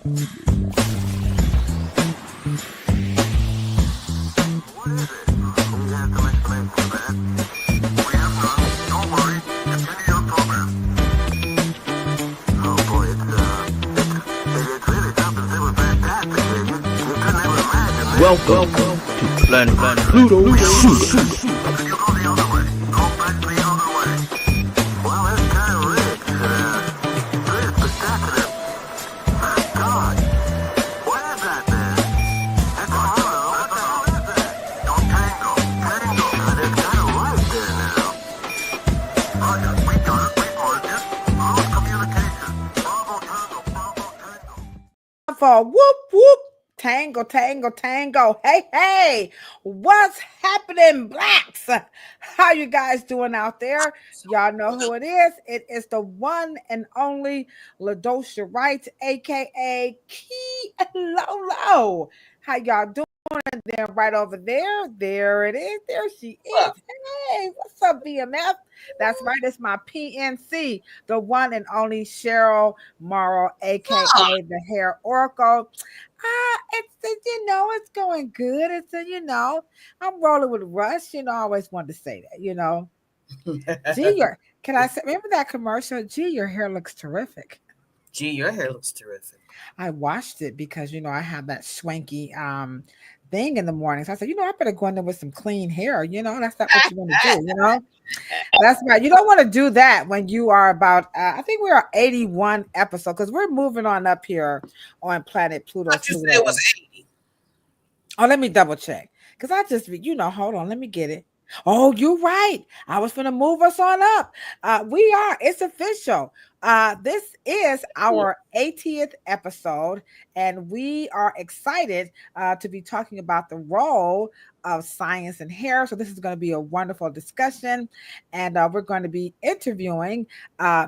Welcome to Planet Pluto. For whoop whoop, tango, tango, tango. Hey, what's happening, blacks? How you guys doing out there? Y'all know who it is. It is the one and only Ladosha Wright, aka Key Lo Lo. How y'all doing? Then right over there it is. There she is. Hey, what's up, BMF? That's right. It's my PNC, the one and only Cheryl Morrow, aka the Hair Oracle. It's going good. I'm rolling with Rush. I always wanted to say that. Gee, can I say? Remember that commercial? Gee, your hair looks terrific. Gee, your hair looks terrific. I watched it because I have that swanky thing in the morning. So I said, I better go in there with some clean hair. That's not what you want to do. That's right. You don't want to do that when you are about, I think we are 81 episodes because we're moving on up here on Planet Pluto. I just said it was 80. Oh, let me double check. Because hold on, let me get it. Oh, you're right. I was going to move us on up. It's official. This is our 80th episode, and we are excited to be talking about the role of science and hair. So this is going to be a wonderful discussion, and we're going to be interviewing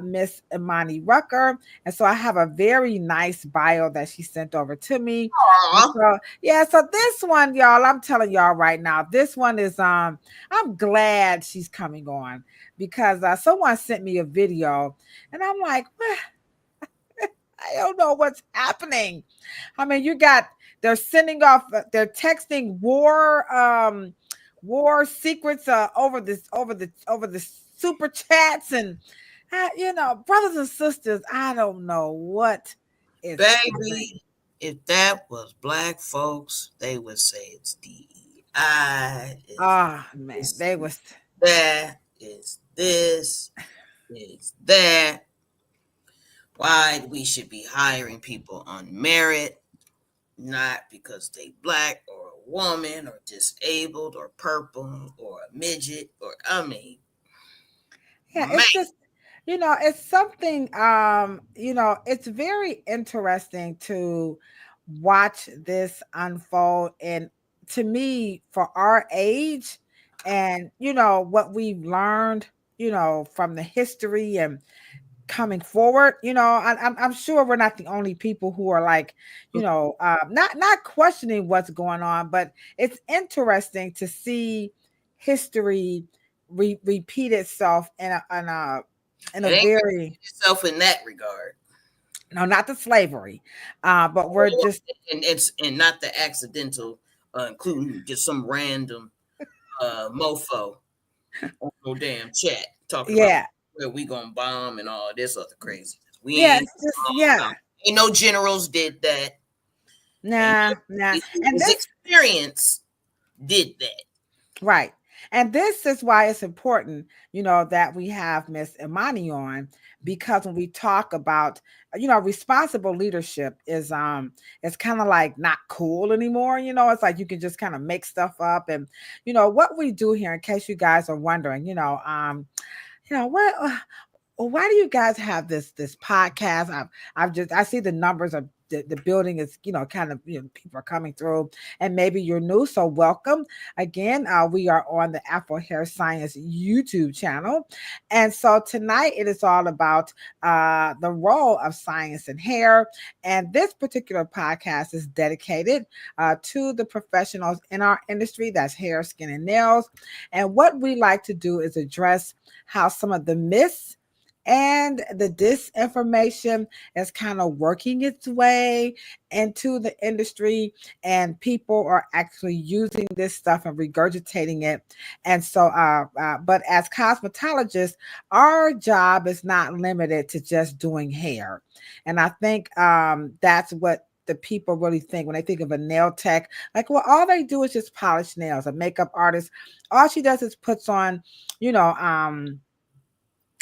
Miss Imani Rucker. And so I have a very nice bio that she sent over to me. So this one, y'all, I'm telling y'all right now, this one is I'm glad she's coming on because someone sent me a video, and I'm like, I don't know what's happening. I mean, they're sending off, they're texting war secrets over the super chats, and brothers and sisters, I don't know what is happening. If that was black folks, they would say it's DEI. Man, they was that is this is that. Why we should be hiring people on merit, not because they black or a woman or disabled or purple or a midget it's just it's something it's very interesting to watch this unfold, and to me, for our age and what we've learned from the history and coming forward, I'm sure we're not the only people who are like, not questioning what's going on, but it's interesting to see history repeat itself in a very itself in that regard. No, not the slavery, but we're just and not the accidental, including just some random mofo on no damn chat talking about where we gonna bomb and all this other crazy. Ain't no generals did that. Nah. And this experience did that. Right. And this is why it's important, that we have Miss Imani on, because when we talk about, responsible leadership is it's kind of like not cool anymore. It's like you can just kind of make stuff up. And, what we do here, in case you guys are wondering, why do you guys have this podcast? I see the numbers of the building is, kind of, people are coming through, and maybe you're new. So welcome again. We are on the Afro Hair Science YouTube channel. And so tonight it is all about the role of science and hair. And this particular podcast is dedicated to the professionals in our industry. That's hair, skin, and nails. And what we like to do is address how some of the myths and the disinformation is kind of working its way into the industry, and people are actually using this stuff and regurgitating it. And so but as cosmetologists, our job is not limited to just doing hair. And I think that's what the people really think when they think of a nail tech. Like, well, all they do is just polish nails. A makeup artist, all she does is puts on, you know,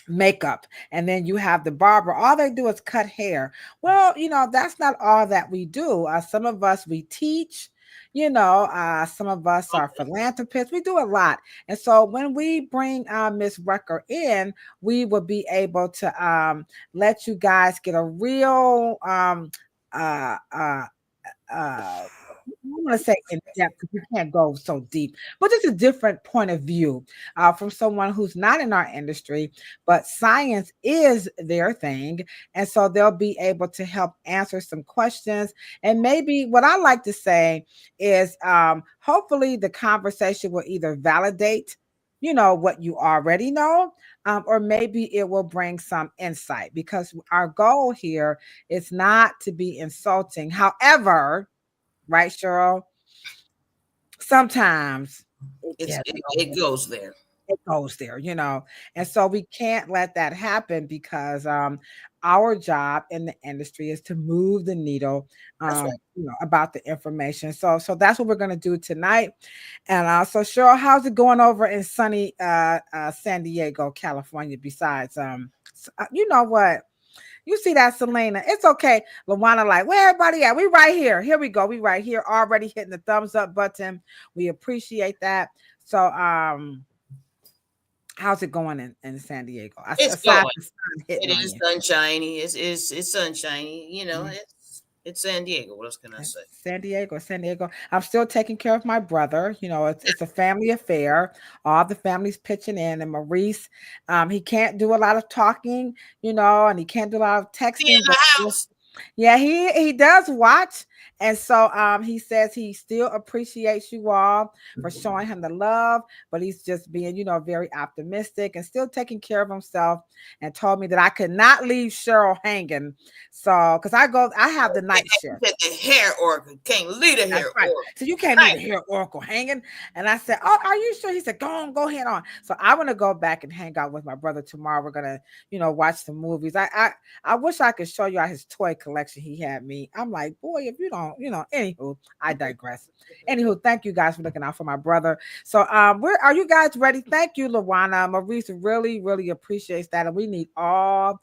makeup. And then you have the barber, all they do is cut hair. Well, that's not all that we do. Some of us, we teach, some of us are philanthropists. We do a lot. And so when we bring Miss Rucker in, we will be able to let you guys get a real uh uh I want to say in depth because we can't go so deep, but it's a different point of view from someone who's not in our industry, but science is their thing. And so they'll be able to help answer some questions. And maybe what I like to say is hopefully the conversation will either validate, what you already know, or maybe it will bring some insight because our goal here is not to be insulting. However, right, Cheryl? Sometimes it It's gets it goes there. it goes there, and so we can't let that happen because our job in the industry is to move the needle, That's right. about the information. So that's what we're going to do tonight. And so Cheryl, how's it going over in sunny San Diego, California? Besides, you know what? You see that, Selena? It's okay. Luana, like, where everybody at? We right here. Here we go. We right here, already hitting the thumbs up button. We appreciate that. So, how's it going in San Diego? It's Aside going. from sun hitting It on is you. sunshiny. It's sunshiny. Mm. It's San Diego. What else can I say? San Diego, San Diego. I'm still taking care of my brother. It's a family affair. All the family's pitching in, and Maurice, he can't do a lot of talking, and he can't do a lot of Be in texting, the but house. yeah, he does watch. And so he says he still appreciates you all for showing him the love, but he's just being, very optimistic and still taking care of himself, and told me that I could not leave Cheryl hanging. So because I have the night shift. Get the hair oracle. Can't leave the That's hair right. oracle. So you can't leave the hair oracle hanging. And I said, "Oh, are you sure?" He said, "Go on, go ahead on." So I want to go back and hang out with my brother tomorrow. We're gonna, watch some movies. I wish I could show you his toy collection he had me. I'm like, boy, if you don't, anywho, I digress. Anywho, thank you guys for looking out for my brother. So where are you guys ready? Thank you, Lawana. Maurice really, really appreciates that. And we need all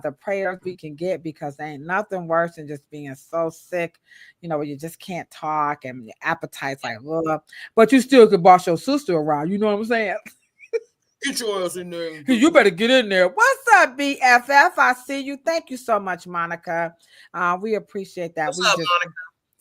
the prayers we can get because there ain't nothing worse than just being so sick, where you just can't talk and your appetite's like, ugh. But you still could boss your sister around. You know what I'm saying? Get your ass in there. You better get in there. What's up, BFF? I see you. Thank you so much, Monica. We appreciate that. What's We up, just Monica?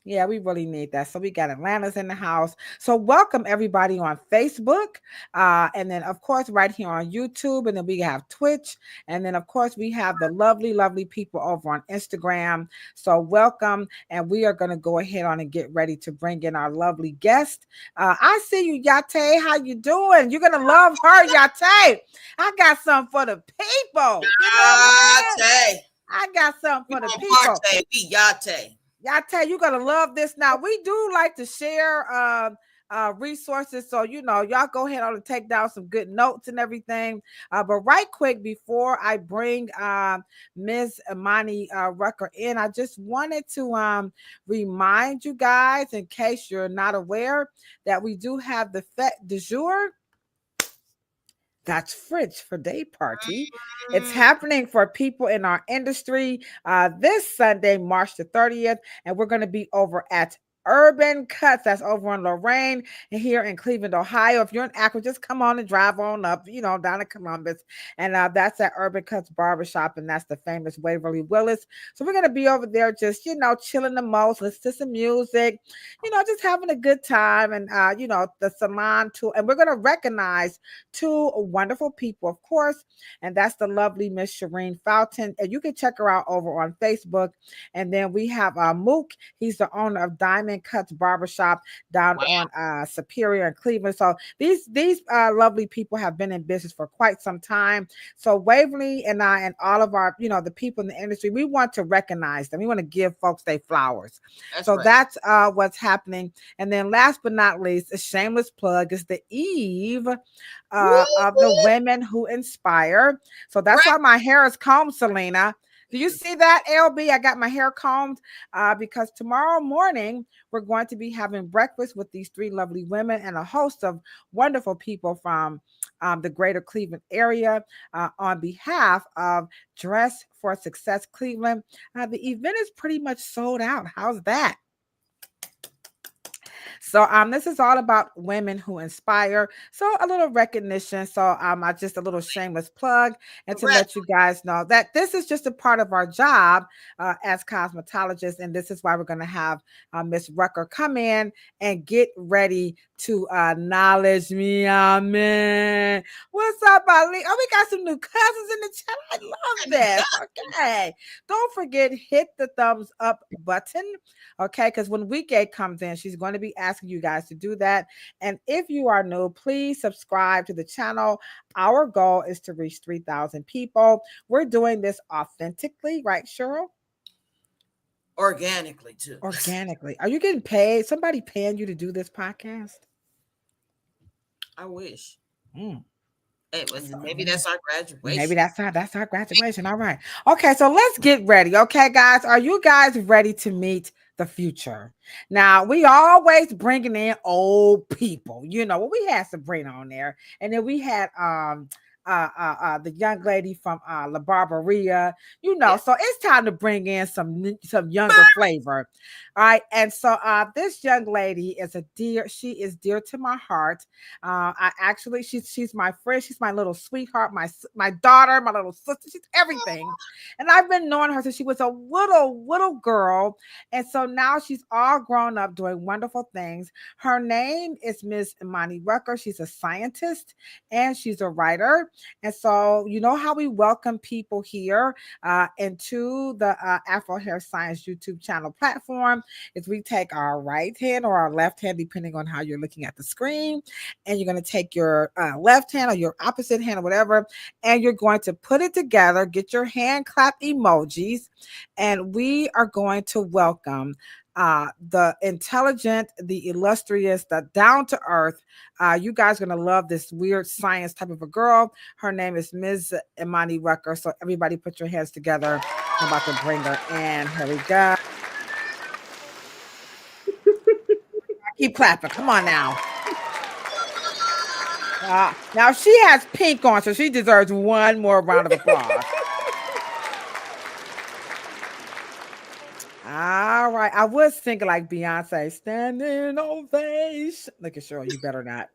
Yeah, we really need that. So we got Atlanta's in the house. So welcome everybody on Facebook. And then of course right here on YouTube. And then we have Twitch. And then of course we have the lovely, lovely people over on Instagram. So welcome. And we are going to go ahead on and get ready to bring in our lovely guest. I see you, Yate. How you doing? You're gonna love her, Yate. I got something for the people. You know what I'm saying? Yate. I got something We for the gonna people. partay. We Yate. I tell you, you're gonna love this. Now we do like to share resources, so y'all go ahead on and take down some good notes and everything. But right quick before I bring Ms. Imani Rucker in, I just wanted to remind you guys, in case you're not aware, that we do have the fête du jour. That's Fridge for Day Party. It's happening for people in our industry this Sunday, March the 30th. And we're going to be over at Urban Cuts. That's over in Lorraine here in Cleveland, Ohio. If you're in Akron, just come on and drive on up, down to Columbus. And that's at Urban Cuts Barbershop. And that's the famous Waverly Willis. So we're going to be over there just, chilling the most, listen to some music, just having a good time. And, the salon too. And we're going to recognize two wonderful people, of course. And that's the lovely Miss Shireen Fountain. And you can check her out over on Facebook. And then we have Mook. He's the owner of Diamond Italian Cuts Barbershop down Wow. on Superior and Cleveland. So these lovely people have been in business for quite some time. So Waverly and I and all of our, the people in the industry, we want to recognize them. We want to give folks their flowers. That's So right. that's what's happening. And then last but not least, a shameless plug is the eve of the Women Who Inspire. So that's Right. why my hair is combed, Selena. Do you see that, LB? I got my hair combed because tomorrow morning we're going to be having breakfast with these three lovely women and a host of wonderful people from the greater Cleveland area on behalf of Dress for Success Cleveland. The event is pretty much sold out. How's that? So this is all about women who inspire. So a little recognition. So I just a little shameless plug and to let you guys know that this is just a part of our job as cosmetologists, and this is why we're going to have Miss Rucker come in and get ready to acknowledge me. Amen. What's up, Ali? Oh, we got some new cousins in the chat. I love this. Okay. Don't forget, hit the thumbs up button. Okay, because when Weekday comes in, she's going to be asking you guys to do that. And if you are new, please subscribe to the channel. Our goal is to reach 3,000 people. We're doing this authentically, right, Cheryl? Organically, too. Organically. Are you getting paid? Somebody paying you to do this podcast? I wish. Mm. Maybe that's our graduation. Maybe that's our graduation. All right. Okay, so let's get ready. Okay, guys, are you guys ready to meet the future? Now, we always bringing in old people. Well, we had Sabrina on there, and then we had the young lady from La Barberia. So it's time to bring in some younger flavor. All right, and so this young lady is she is dear to my heart. She's my friend, she's my little sweetheart, my daughter, my little sister, she's everything. And I've been knowing her since she was a little girl, and so now she's all grown up doing wonderful things. Her name is Miss Imani Rucker. She's a scientist and she's a writer. And so, you know how we welcome people here into the Afro Hair Science YouTube channel platform is we take our right hand or our left hand, depending on how you're looking at the screen. And you're going to take your left hand or your opposite hand or whatever, and you're going to put it together, get your hand clap emojis, and we are going to welcome the intelligent, the illustrious, the down to earth. You guys are going to love this weird science type of a girl. Her name is Ms. Imani Rucker. So everybody put your hands together. I'm about to bring her in. Here we go. Keep clapping. Come on now. Now she has pink on, so she deserves one more round of applause. All right. I was thinking like Beyonce, standing ovation. Look at Cheryl, you better not.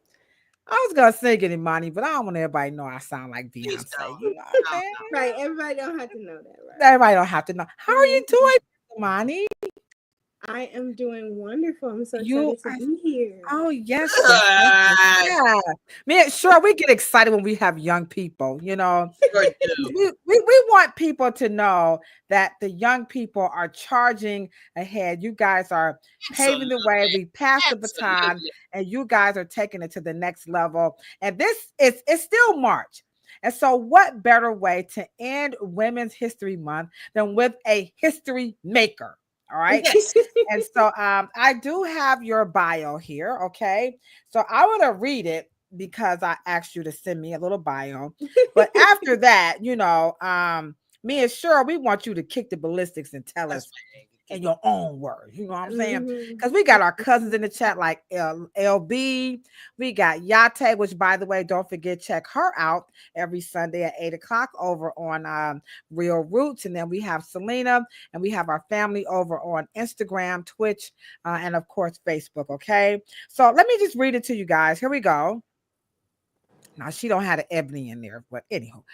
I was gonna sing it, Imani, but I don't want everybody to know I sound like Beyonce. You know what I'm saying? Right. Everybody don't have to know that, right? Everybody don't have to know. How are you doing, Imani? I am doing wonderful. I'm so excited to be here. Oh, yes. Yeah. Man, sure, we get excited when we have young people, we want people to know that the young people are charging ahead. You guys are paving the way. We passed the baton, and you guys are taking it to the next level. And it's still March. And so what better way to end Women's History Month than with a history maker? All right. Yes. And so I do have your bio here. Okay. So I want to read it because I asked you to send me a little bio. But after that, me and Cheryl, we want you to kick the ballistics and tell us in your own words. You know what I'm saying? Because we got our cousins in the chat like LB. We got Yate, which, by the way, don't forget, check her out every Sunday at 8 o'clock over on Real Roots. And then we have Selena, and we have our family over on Instagram, Twitch, and, of course, Facebook. Okay? So let me just read it to you guys. Here we go. Now, she don't have the Ebony in there, but anyhow.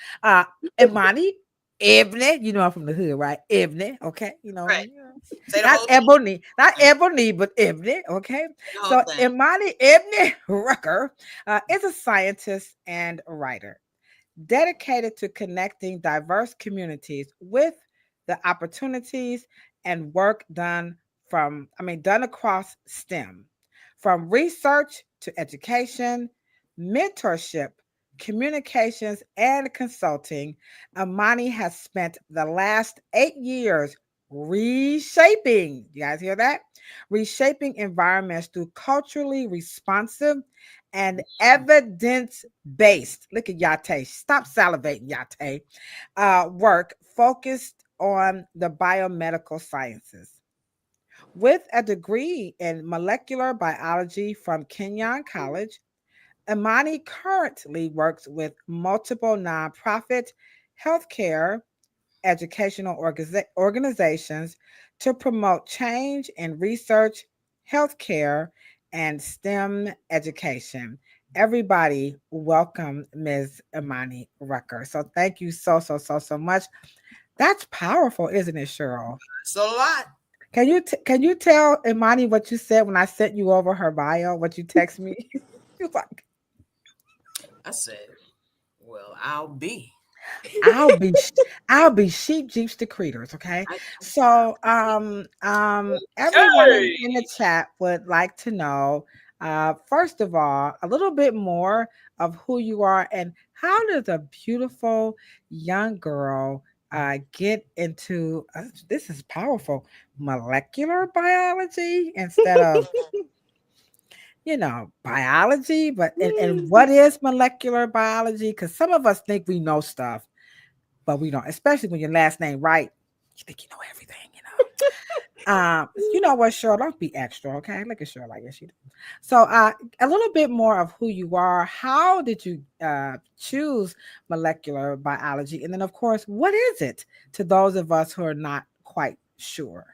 Imani, Ebony, I'm from the hood, right? Ebony, okay? Right. Not Ebony, but Ebony, okay? So Imani Ebony Rucker is a scientist and a writer dedicated to connecting diverse communities with the opportunities and work done done across STEM, from research to education, mentorship, communications, and consulting. Imani has spent the last 8 years reshaping, you guys hear that? Reshaping environments through culturally responsive and evidence based. Look at Yate. Stop salivating, Yate. Work focused on the biomedical sciences. With a degree in molecular biology from Kenyon College, Imani currently works with multiple nonprofit healthcare educational organizations to promote change in research, healthcare, and STEM education. Everybody, welcome Ms. Imani Rucker. So thank you so much. That's powerful, isn't it, Cheryl? It's a lot. Can you tell Imani what you said when I sent you over her bio? What you text me? You was like, I said, well, I'll be. I'll be I'll be sheep jeeps to creators, okay? So everyone in the chat would like to know first of all a little bit more of who you are and how does a beautiful young girl get into this is powerful molecular biology instead of biology, but and what is molecular biology? Because some of us think we know stuff, but we don't, especially when your last name Wright. You think you know everything, you know what, Cheryl? Don't be extra, okay? Look at Cheryl like yes, you do. So, a little bit more of who you are. How did you choose molecular biology, and then, of course, what is it to those of us who are not quite sure?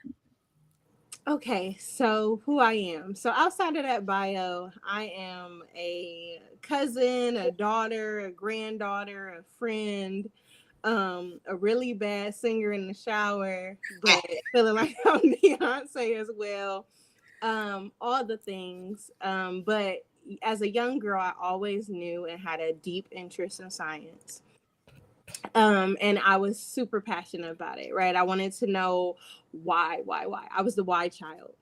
Okay, so who I am. So outside of that bio, I am a cousin, a daughter, a granddaughter, a friend, a really bad singer in the shower, but feeling like I'm Beyonce as well. All the things. But as a young girl, I always knew and had a deep interest in science. And I was super passionate about it, right? I wanted to know why. I was the why child.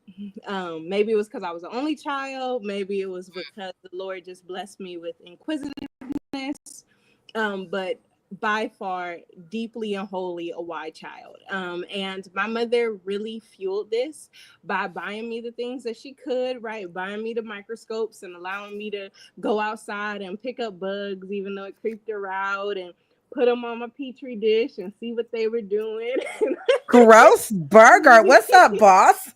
Maybe it was because I was the only child. Maybe it was because the Lord just blessed me with inquisitiveness. But by far, deeply and wholly a why child. And my mother really fueled this by buying me the things that she could, right? Buying me the microscopes and allowing me to go outside and pick up bugs, even though it creeped her out, and put them on my petri dish and see what they were doing. Gross burger. What's up, boss?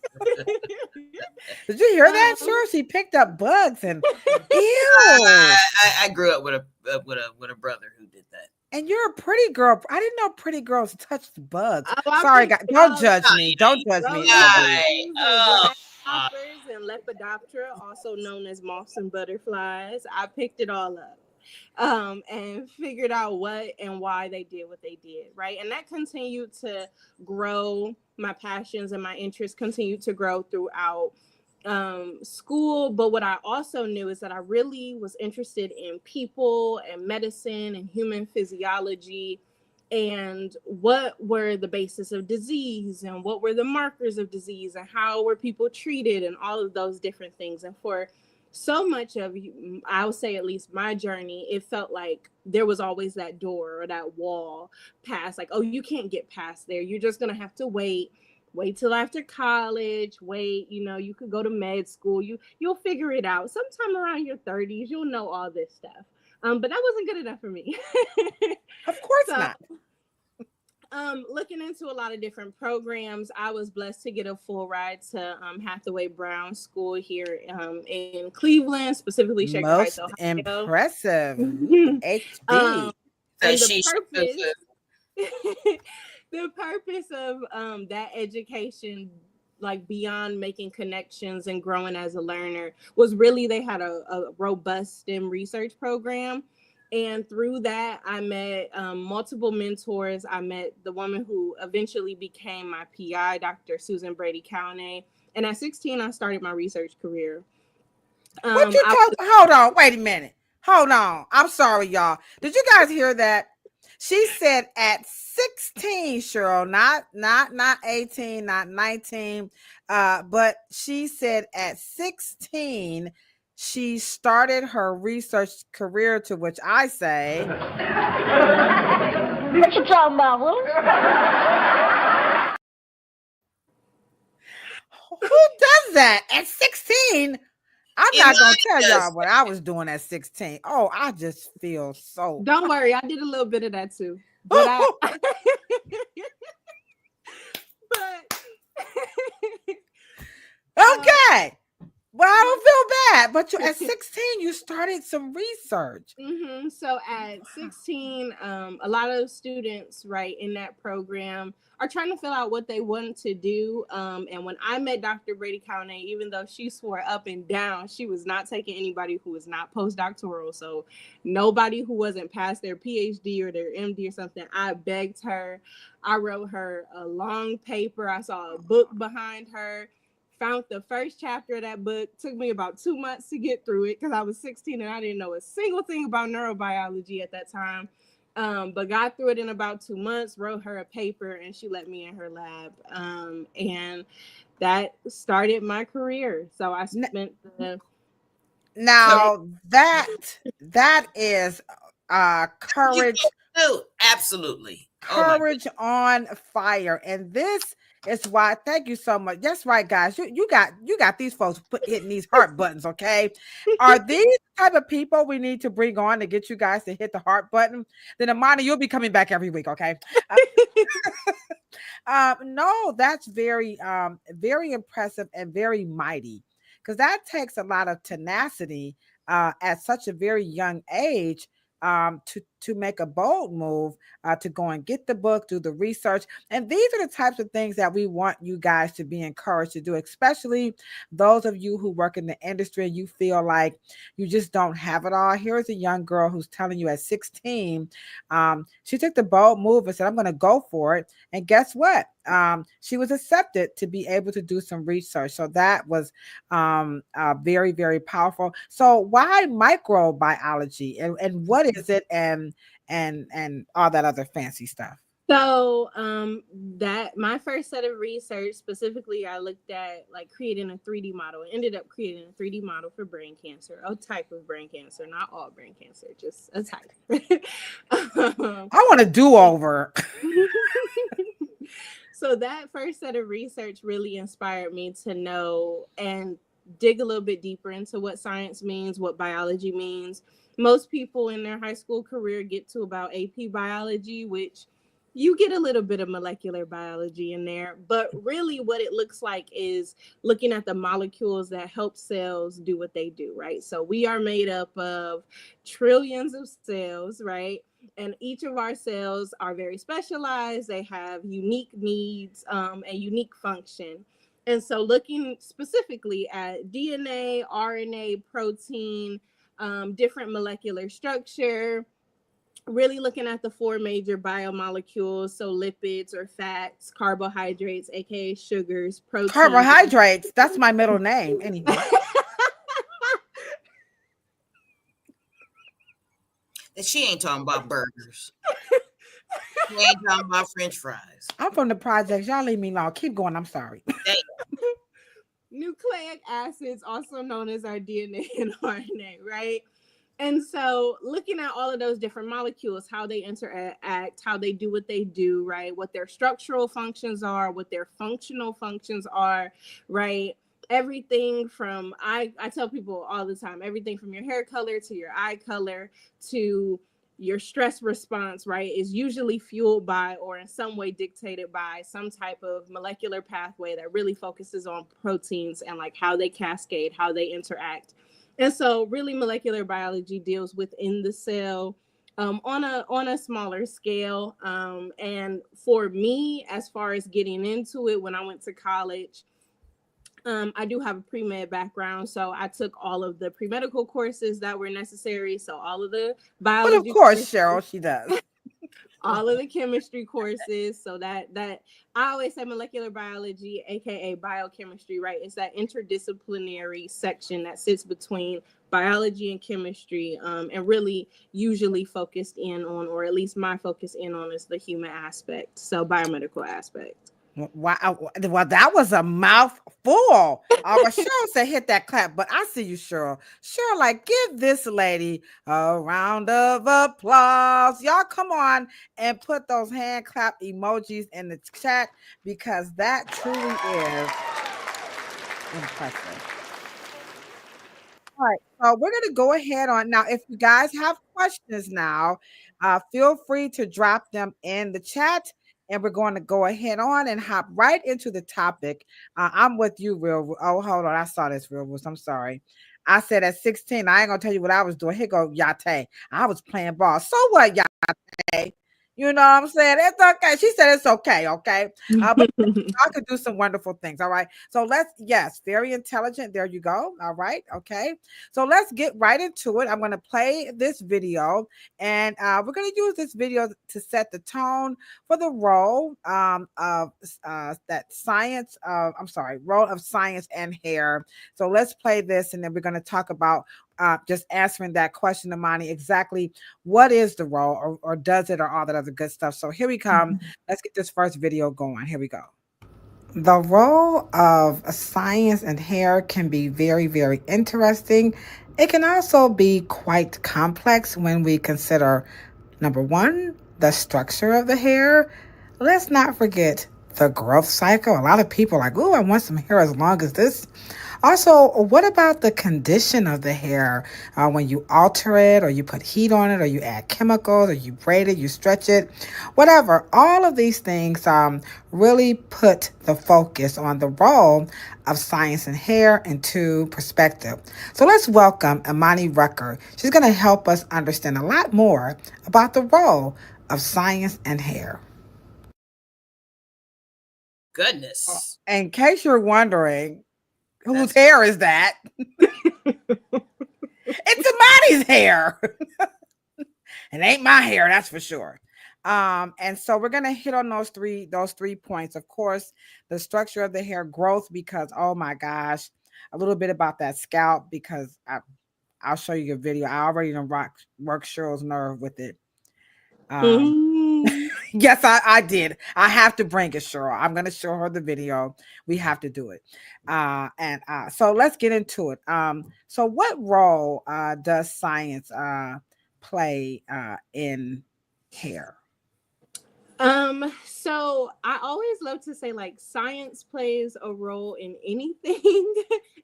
Did you hear that? Sure, she picked up bugs and ew. I grew up with a brother who did that. And you're a pretty girl. I didn't know pretty girls touched bugs. Oh, Sorry, guys. Don't judge me. Don't judge me. Grasshoppers and Lepidoptera, also known as moths and butterflies. I picked it all up. And figured out what and why they did what they did, right? And that continued to grow. My passions and my interests continued to grow throughout school. But what I also knew is that I really was interested in people and medicine and human physiology and what were the basis of disease and what were the markers of disease and how were people treated and all of those different things. And for so much of, I would say at least my journey, it felt like there was always that door or that wall past, like, oh, you can't get past there. You're just going to have to wait till after college, you could go to med school. You'll figure it out. Sometime around your 30s, you'll know all this stuff. But that wasn't good enough for me. Of course not. Looking into a lot of different programs, I was blessed to get a full ride to Hathaway Brown School here in Cleveland, specifically Shaker Heights, Ohio. Impressive. HB. And the purpose of that education, like beyond making connections and growing as a learner, was really they had a robust STEM research program. And through that, I met multiple mentors. I met the woman who eventually became my PI, Dr. Susan Brady Cowney. And at 16, I started my research career. Hold on. Wait a minute. Hold on. I'm sorry, y'all. Did you guys hear that? She said at 16, Cheryl, not 18, not 19, but she said at 16 she started her research career, to which I say, What you talking about, Willis? who does that at 16? I'm not gonna tell does. y'all what I was doing at 16. Oh, I just feel so. Don't worry, I did a little bit of that too. But Okay. Well, I don't feel bad, but you at 16 you started some research. So at 16, a lot of students, right, in that program are trying to fill out what they want to do. And when I met Dr. Brady Kaune, even though she swore up and down, she was not taking anybody who was not postdoctoral. So nobody who wasn't past their PhD or their MD or something. I begged her. I wrote her a long paper. I saw a book behind her. Found the first chapter of that book. Took me about 2 months to get through it because I was 16 and I didn't know a single thing about neurobiology at that time. But got through it in about 2 months, wrote her a paper, and she let me in her lab. And that started my career. So I spent the... Now that is courage. Absolutely. Courage on fire. And this is why, thank you so much. That's right, guys. You got these folks hitting these heart buttons, okay? Are these type of people we need to bring on to get you guys to hit the heart button? Then Imani, you'll be coming back every week, okay? No, that's very very impressive and very mighty, because that takes a lot of tenacity at such a very young age, to make a bold move, to go and get the book, do the research. And these are the types of things that we want you guys to be encouraged to do, especially those of you who work in the industry and you feel like you just don't have it all. Here's a young girl who's telling you at 16, she took the bold move and said, I'm going to go for it. And guess what? She was accepted to be able to do some research. So that was very, very powerful. So why microbiology, and what is it, and all that other fancy stuff? So that my first set of research, specifically, I looked at like creating a 3D model. I ended up creating a 3D model for brain cancer, a type of brain cancer, not all brain cancer, just a type. I want a do-over. So that first set of research really inspired me to know and dig a little bit deeper into what science means, what biology means. Most people in their high school career get to about AP biology, which you get a little bit of molecular biology in there, but really what it looks like is looking at the molecules that help cells do what they do, right? So we are made up of trillions of cells, right? And each of our cells are very specialized. They have unique needs and unique function. And so looking specifically at DNA, RNA, protein, different molecular structure, really looking at the 4 major biomolecules, so lipids or fats, carbohydrates, aka sugars, protein. Carbohydrates, that's my middle name. Anyway. And she ain't talking about burgers. She ain't talking about French fries. I'm from the projects. Y'all leave me alone. Keep going. I'm sorry. Nucleic acids, also known as our DNA and RNA, right? And so looking at all of those different molecules, how they interact, how they do what they do, right? What their structural functions are, what their functional functions are, right? Everything from, I tell people all the time, everything from your hair color to your eye color to your stress response, right, is usually fueled by or in some way dictated by some type of molecular pathway that really focuses on proteins and like how they cascade, how they interact. And so really molecular biology deals within the cell on a smaller scale. And for me, as far as getting into it, when I went to college, I do have a pre-med background, so I took all of the pre-medical courses that were necessary. So all of the biology. But of course, Cheryl, she does. all of the chemistry courses. So that I always say molecular biology, aka biochemistry, right? It's that interdisciplinary section that sits between biology and chemistry, and really usually focused in on, or at least my focus in on, is the human aspect, so biomedical aspect. Wow. Well, that was a mouthful. Cheryl said hit that clap, but I see you, Cheryl. Cheryl, like, give this lady a round of applause. Y'all come on and put those hand clap emojis in the chat because that truly is impressive. All right, so we're going to go ahead on now. If you guys have questions now, feel free to drop them in the chat, and we're going to go ahead on and hop right into the topic. I'm with you, Real. Oh, hold on, I saw this, Real Rules. I'm sorry. I said at 16, I ain't gonna tell you what I was doing. Here go Yate. I was playing ball. So what, Yate? You know what I'm saying? It's okay. She said it's okay. Okay. But I could do some wonderful things. All right. So yes, very intelligent. There you go. All right. Okay. So let's get right into it. I'm going to play this video, and we're going to use this video to set the tone for the role of that science. Role of science and hair. So let's play this, and then we're going to talk about just answering that question, Imani, exactly what is the role, or does it, or all that other good stuff. So here we come. Let's get this first video going. Here we go. The role of science and hair can be very, very interesting. It can also be quite complex when we consider, number one, the structure of the hair. Let's not forget the growth cycle. A lot of people are like, oh, I want some hair as long as this. Also, what about the condition of the hair? When you alter it, or you put heat on it, or you add chemicals, or you braid it, you stretch it, whatever. All of these things really put the focus on the role of science and hair into perspective. So let's welcome Imani Rucker. She's going to help us understand a lot more about the role of science and hair. Goodness. In case you're wondering, whose hair is that? It's Imani's hair. It ain't my hair, that's for sure. And so we're gonna hit on those three points. Of course, the structure of the hair, growth, because oh my gosh, a little bit about that scalp, because I'll show you a video. I already done work Cheryl's nerve with it. Yes, I did. I have to bring it, Cheryl. I'm going to show her the video. We have to do it. So let's get into it. So what role does science play in hair? So I always love to say, like, science plays a role in anything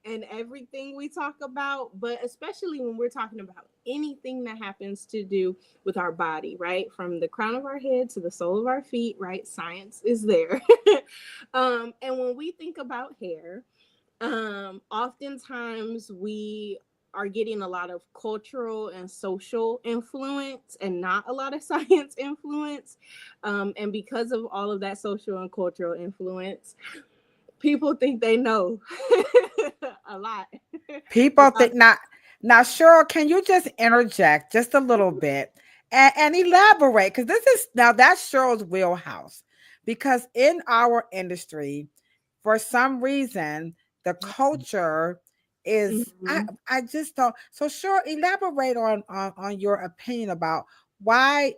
and everything we talk about, but especially when we're talking about anything that happens to do with our body, right? From the crown of our head to the sole of our feet, right? Science is there. And when we think about hair, oftentimes we are getting a lot of cultural and social influence and not a lot of science influence. And because of all of that social and cultural influence, people think they know a lot. People think now, Cheryl, can you just interject just a little bit and elaborate? Because that's Cheryl's wheelhouse. Because in our industry, for some reason, the culture is I just don't. So sure, elaborate on your opinion about why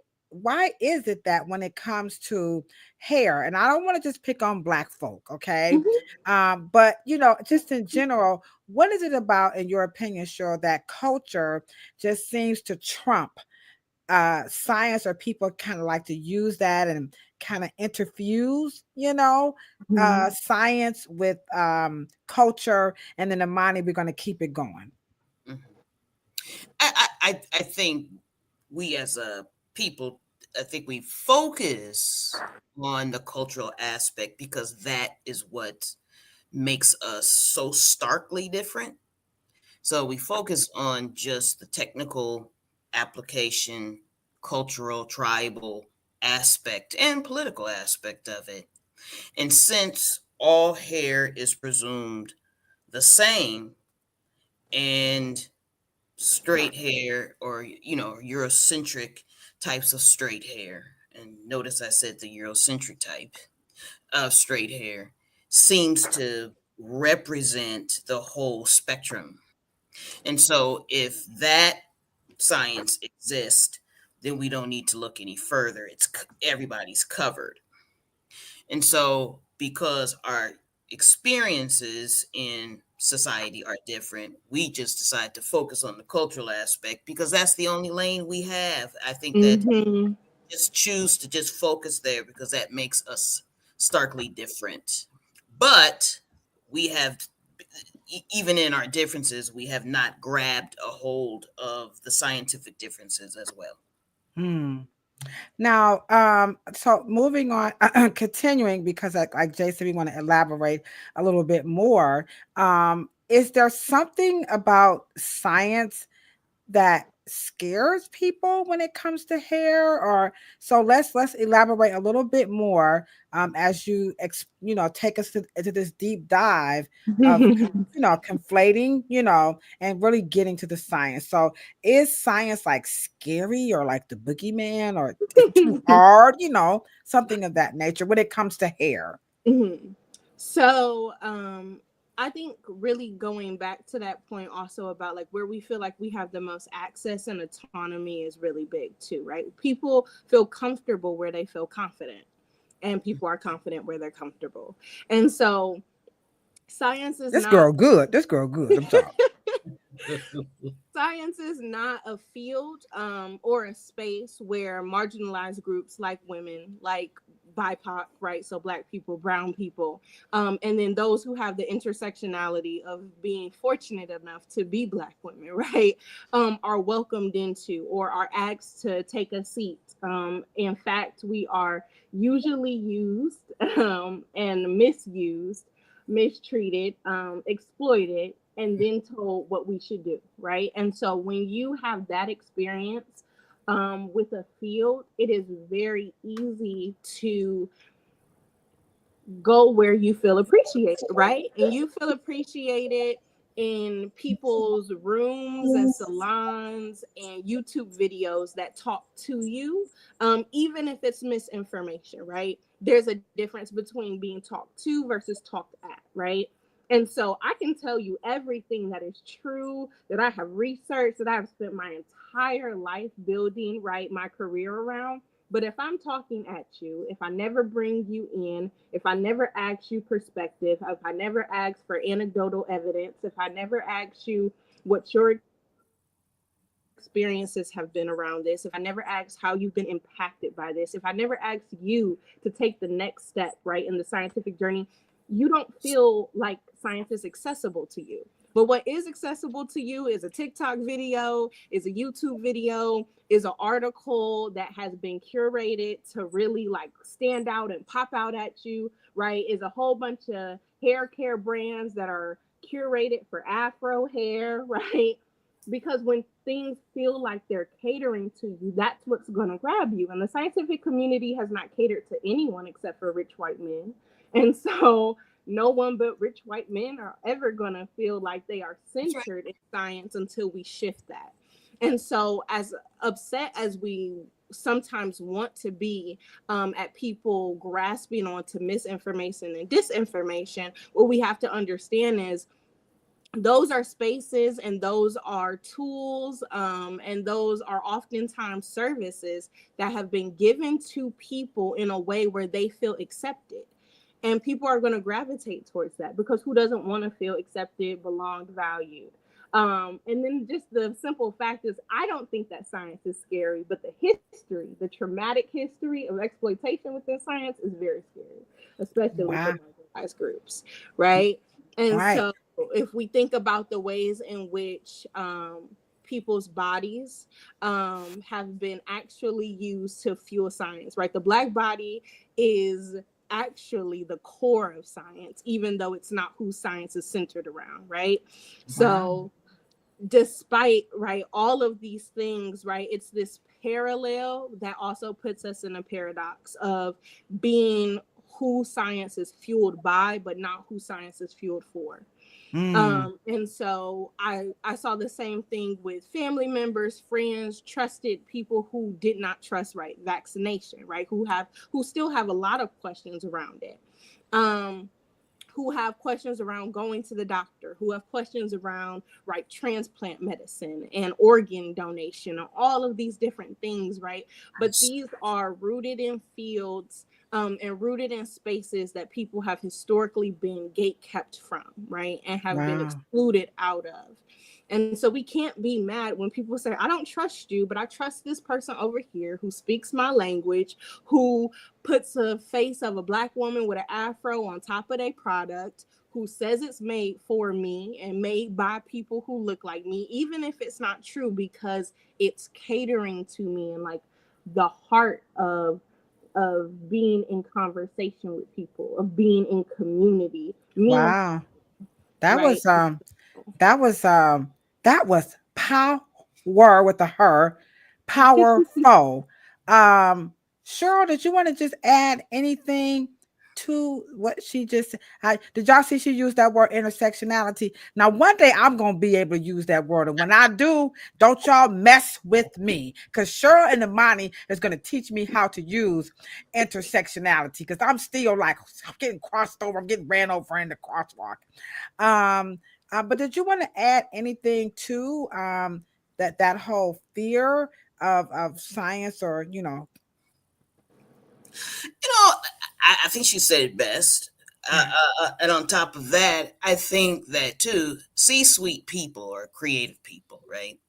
is it that when it comes to hair, and I don't want to just pick on Black folk, okay? But just in general, what is it about, in your opinion, Cheryl, that culture just seems to trump science, or people kind of like to use that and kind of interfuse, science with culture, and then Imani, we're going to keep it going. I think we as a people, I think we focus on the cultural aspect because that is what makes us so starkly different. So we focus on just the technical application, cultural, tribal aspect, and political aspect of it. And since all hair is presumed the same, and straight hair, or Eurocentric types of straight hair and notice I said the Eurocentric type of straight hair, seems to represent the whole spectrum. And so if that science exists, then we don't need to look any further. Everybody's covered. And so because our experiences in society are different, we just decide to focus on the cultural aspect because that's the only lane we have. I think that Mm-hmm. just choose to just focus there because that makes us starkly different. But we have, even in our differences, we have not grabbed a hold of the scientific differences as well. Hmm. Now, so moving on, continuing because like Jason, we want to elaborate a little bit more. Is there something about science that scares people when it comes to hair? Or so let's elaborate a little bit more as you take us into this deep dive of conflating and really getting to the science. So is science like scary or like the boogeyman or too hard, something of that nature when it comes to hair? Mhm. So, I think really going back to that point also about like where we feel like we have the most access and autonomy is really big too, right? People feel comfortable where they feel confident, and people are confident where they're comfortable. And so, science is This not girl good. This girl good. I'm sorry. science is not a field or a space where marginalized groups like women, like BIPOC, right? So Black people, brown people, and then those who have the intersectionality of being fortunate enough to be Black women, right, are welcomed into or are asked to take a seat. In fact, we are usually used and misused, mistreated, exploited, and then told what we should do, right? And so when you have that experience with a field, it is very easy to go where you feel appreciated, right? And you feel appreciated in people's rooms and salons and YouTube videos that talk to you, even if it's misinformation, right? There's a difference between being talked to versus talked at, right? And so I can tell you everything that is true, that I have researched, that I've spent my entire life building, right, my career around. But if I'm talking at you, if I never bring you in, if I never ask you perspective, if I never ask for anecdotal evidence, if I never ask you what your experiences have been around this, if I never ask how you've been impacted by this, if I never ask you to take the next step, right, in the scientific journey, you don't feel like science is accessible to you. But what is accessible to you is a TikTok video, is a YouTube video, is an article that has been curated to really like stand out and pop out at you, right? Is a whole bunch of hair care brands that are curated for Afro hair, right? Because when things feel like they're catering to you, that's what's going to grab you. And the scientific community has not catered to anyone except for rich white men. And so no one but rich white men are ever going to feel like they are centered in science until we shift that. And so, as upset as we sometimes want to be at people grasping onto misinformation and disinformation, what we have to understand is those are spaces and those are tools and those are oftentimes services that have been given to people in a way where they feel accepted, and people are going to gravitate towards that because who doesn't want to feel accepted, belonged, valued? And then just the simple fact is, I don't think that science is scary, but the history, the traumatic history of exploitation within science is very scary, especially Wow. for marginalized groups, right? And Right. so if we think about the ways in which people's bodies have been actually used to fuel science, right? The Black body is actually the core of science, even though it's not who science is centered around, right? So despite, right, all of these things, right, it's this parallel that also puts us in a paradox of being who science is fueled by, but not who science is fueled for. And so I saw the same thing with family members, friends, trusted people who did not trust vaccination, right? Who still have a lot of questions around it. Who have questions around going to the doctor, who have questions around transplant medicine and organ donation, and all of these different things, right? But these are rooted in fields and rooted in spaces that people have historically been gate kept from, right? And have been excluded out of. And so we can't be mad when people say, I don't trust you, but I trust this person over here who speaks my language, who puts a face of a Black woman with an Afro on top of their product, who says it's made for me and made by people who look like me, even if it's not true, because it's catering to me and like the heart of being in conversation with people, of being in community. Wow. That was power with a her, powerful. Cheryl, did you want to just add anything to what she just said? Did y'all see she used that word intersectionality? Now, one day I'm gonna be able to use that word, and when I do, don't y'all mess with me, because Cheryl and Imani is gonna teach me how to use intersectionality, because I'm still like I'm getting crossed over, I'm getting ran over in the crosswalk. But did you want to add anything to that whole fear of science, or I think she said it best. And on top of that, I think that too, C-suite people are creative people, right?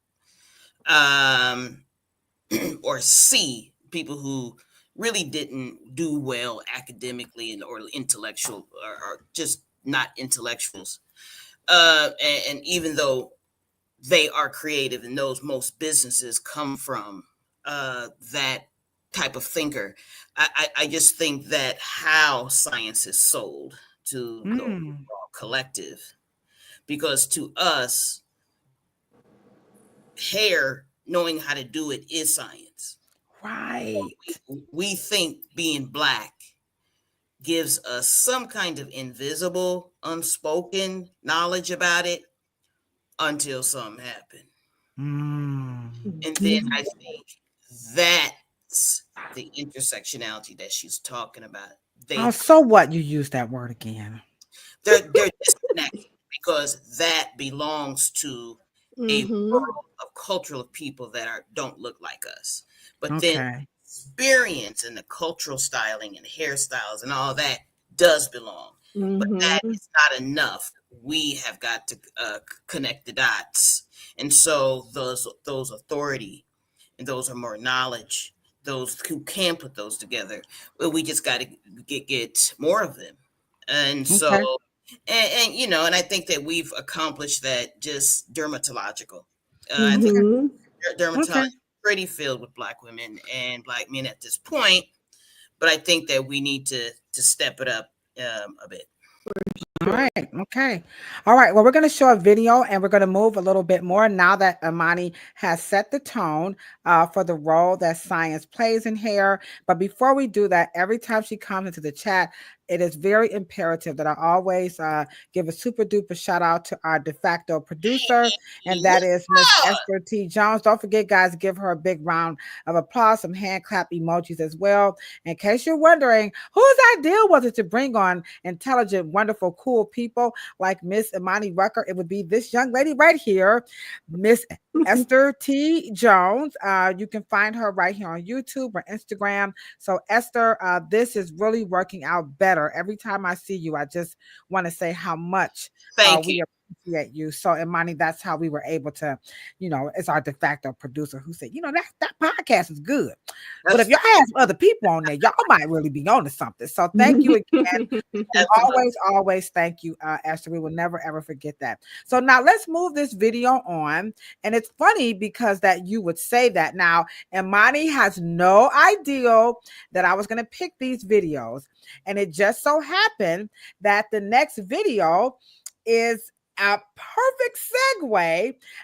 Or C, people who really didn't do well academically or intellectual, or just not intellectuals. And even though they are creative, and those most businesses come from that type of thinker, I just think that how science is sold to the overall collective, because to us, hair, knowing how to do it is science. Right. We think being Black gives us some kind of invisible, unspoken knowledge about it until something happened. And then I think that's the intersectionality that she's talking about. So what? You use that word again. They're disconnected, because that belongs to a world of cultural people that don't look like us. But then experience and the cultural styling and hairstyles and all that does belong. But that is not enough. We have got to connect the dots. And so those authority and those are more knowledge, those who can put those together, well, we just got to get more of them. And so, and and I think that we've accomplished that just dermatological. I think dermatology is pretty filled with Black women and Black men at this point, but I think that we need to step it up a bit. All right. Okay. All right. Well, we're going to show a video, and we're going to move a little bit more now that Imani has set the tone for the role that science plays in hair. But before we do that, every time she comes into the chat, it is very imperative that I always give a super duper shout out to our de facto producer, and that is Miss Esther T. Jones. Don't forget, guys, give her a big round of applause, some hand clap emojis as well. In case you're wondering, whose idea was it to bring on intelligent, wonderful, cool people like Miss Imani Rucker? It would be this young lady right here, Miss Esther T. Jones. You can find her right here on YouTube or Instagram. So Esther, this is really working out better. Every time I see you, I just want to say how much we appreciate you. So Imani, that's how we were able to, it's our de facto producer who said, that podcast is good. But if y'all have other people on there, y'all might really be on to something. So thank you again. always thank you, Esther. We will never, ever forget that. So now let's move this video on. And it's funny because that you would say that. Now, Imani has no idea that I was going to pick these videos. And it just so happened that the next video is a perfect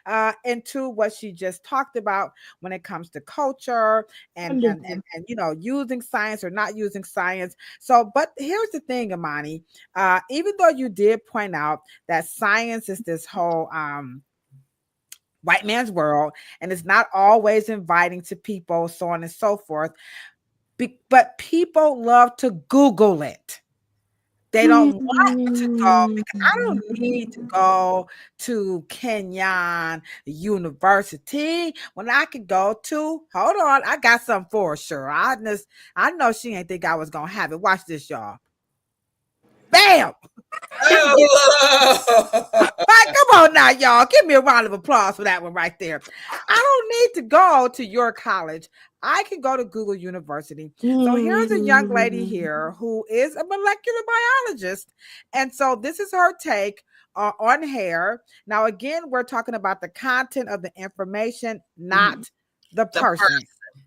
segue into what she just talked about when it comes to culture and using science or not using science. So, but here's the thing, Imani. Even though you did point out that science is this whole white man's world and it's not always inviting to people, so on and so forth. But people love to Google it. They don't want to go because I don't need to go to Kenyon University when I could go to, hold on, I got something for sure. I know she ain't think I was gonna have it. Watch this, y'all. Bam! Right, come on now, y'all. Give me a round of applause for that one right there. I don't need to go to your college. I can go to Google University. So here's a young lady here who is a molecular biologist. And so this is her take on hair. Now, again, we're talking about the content of the information, not the person.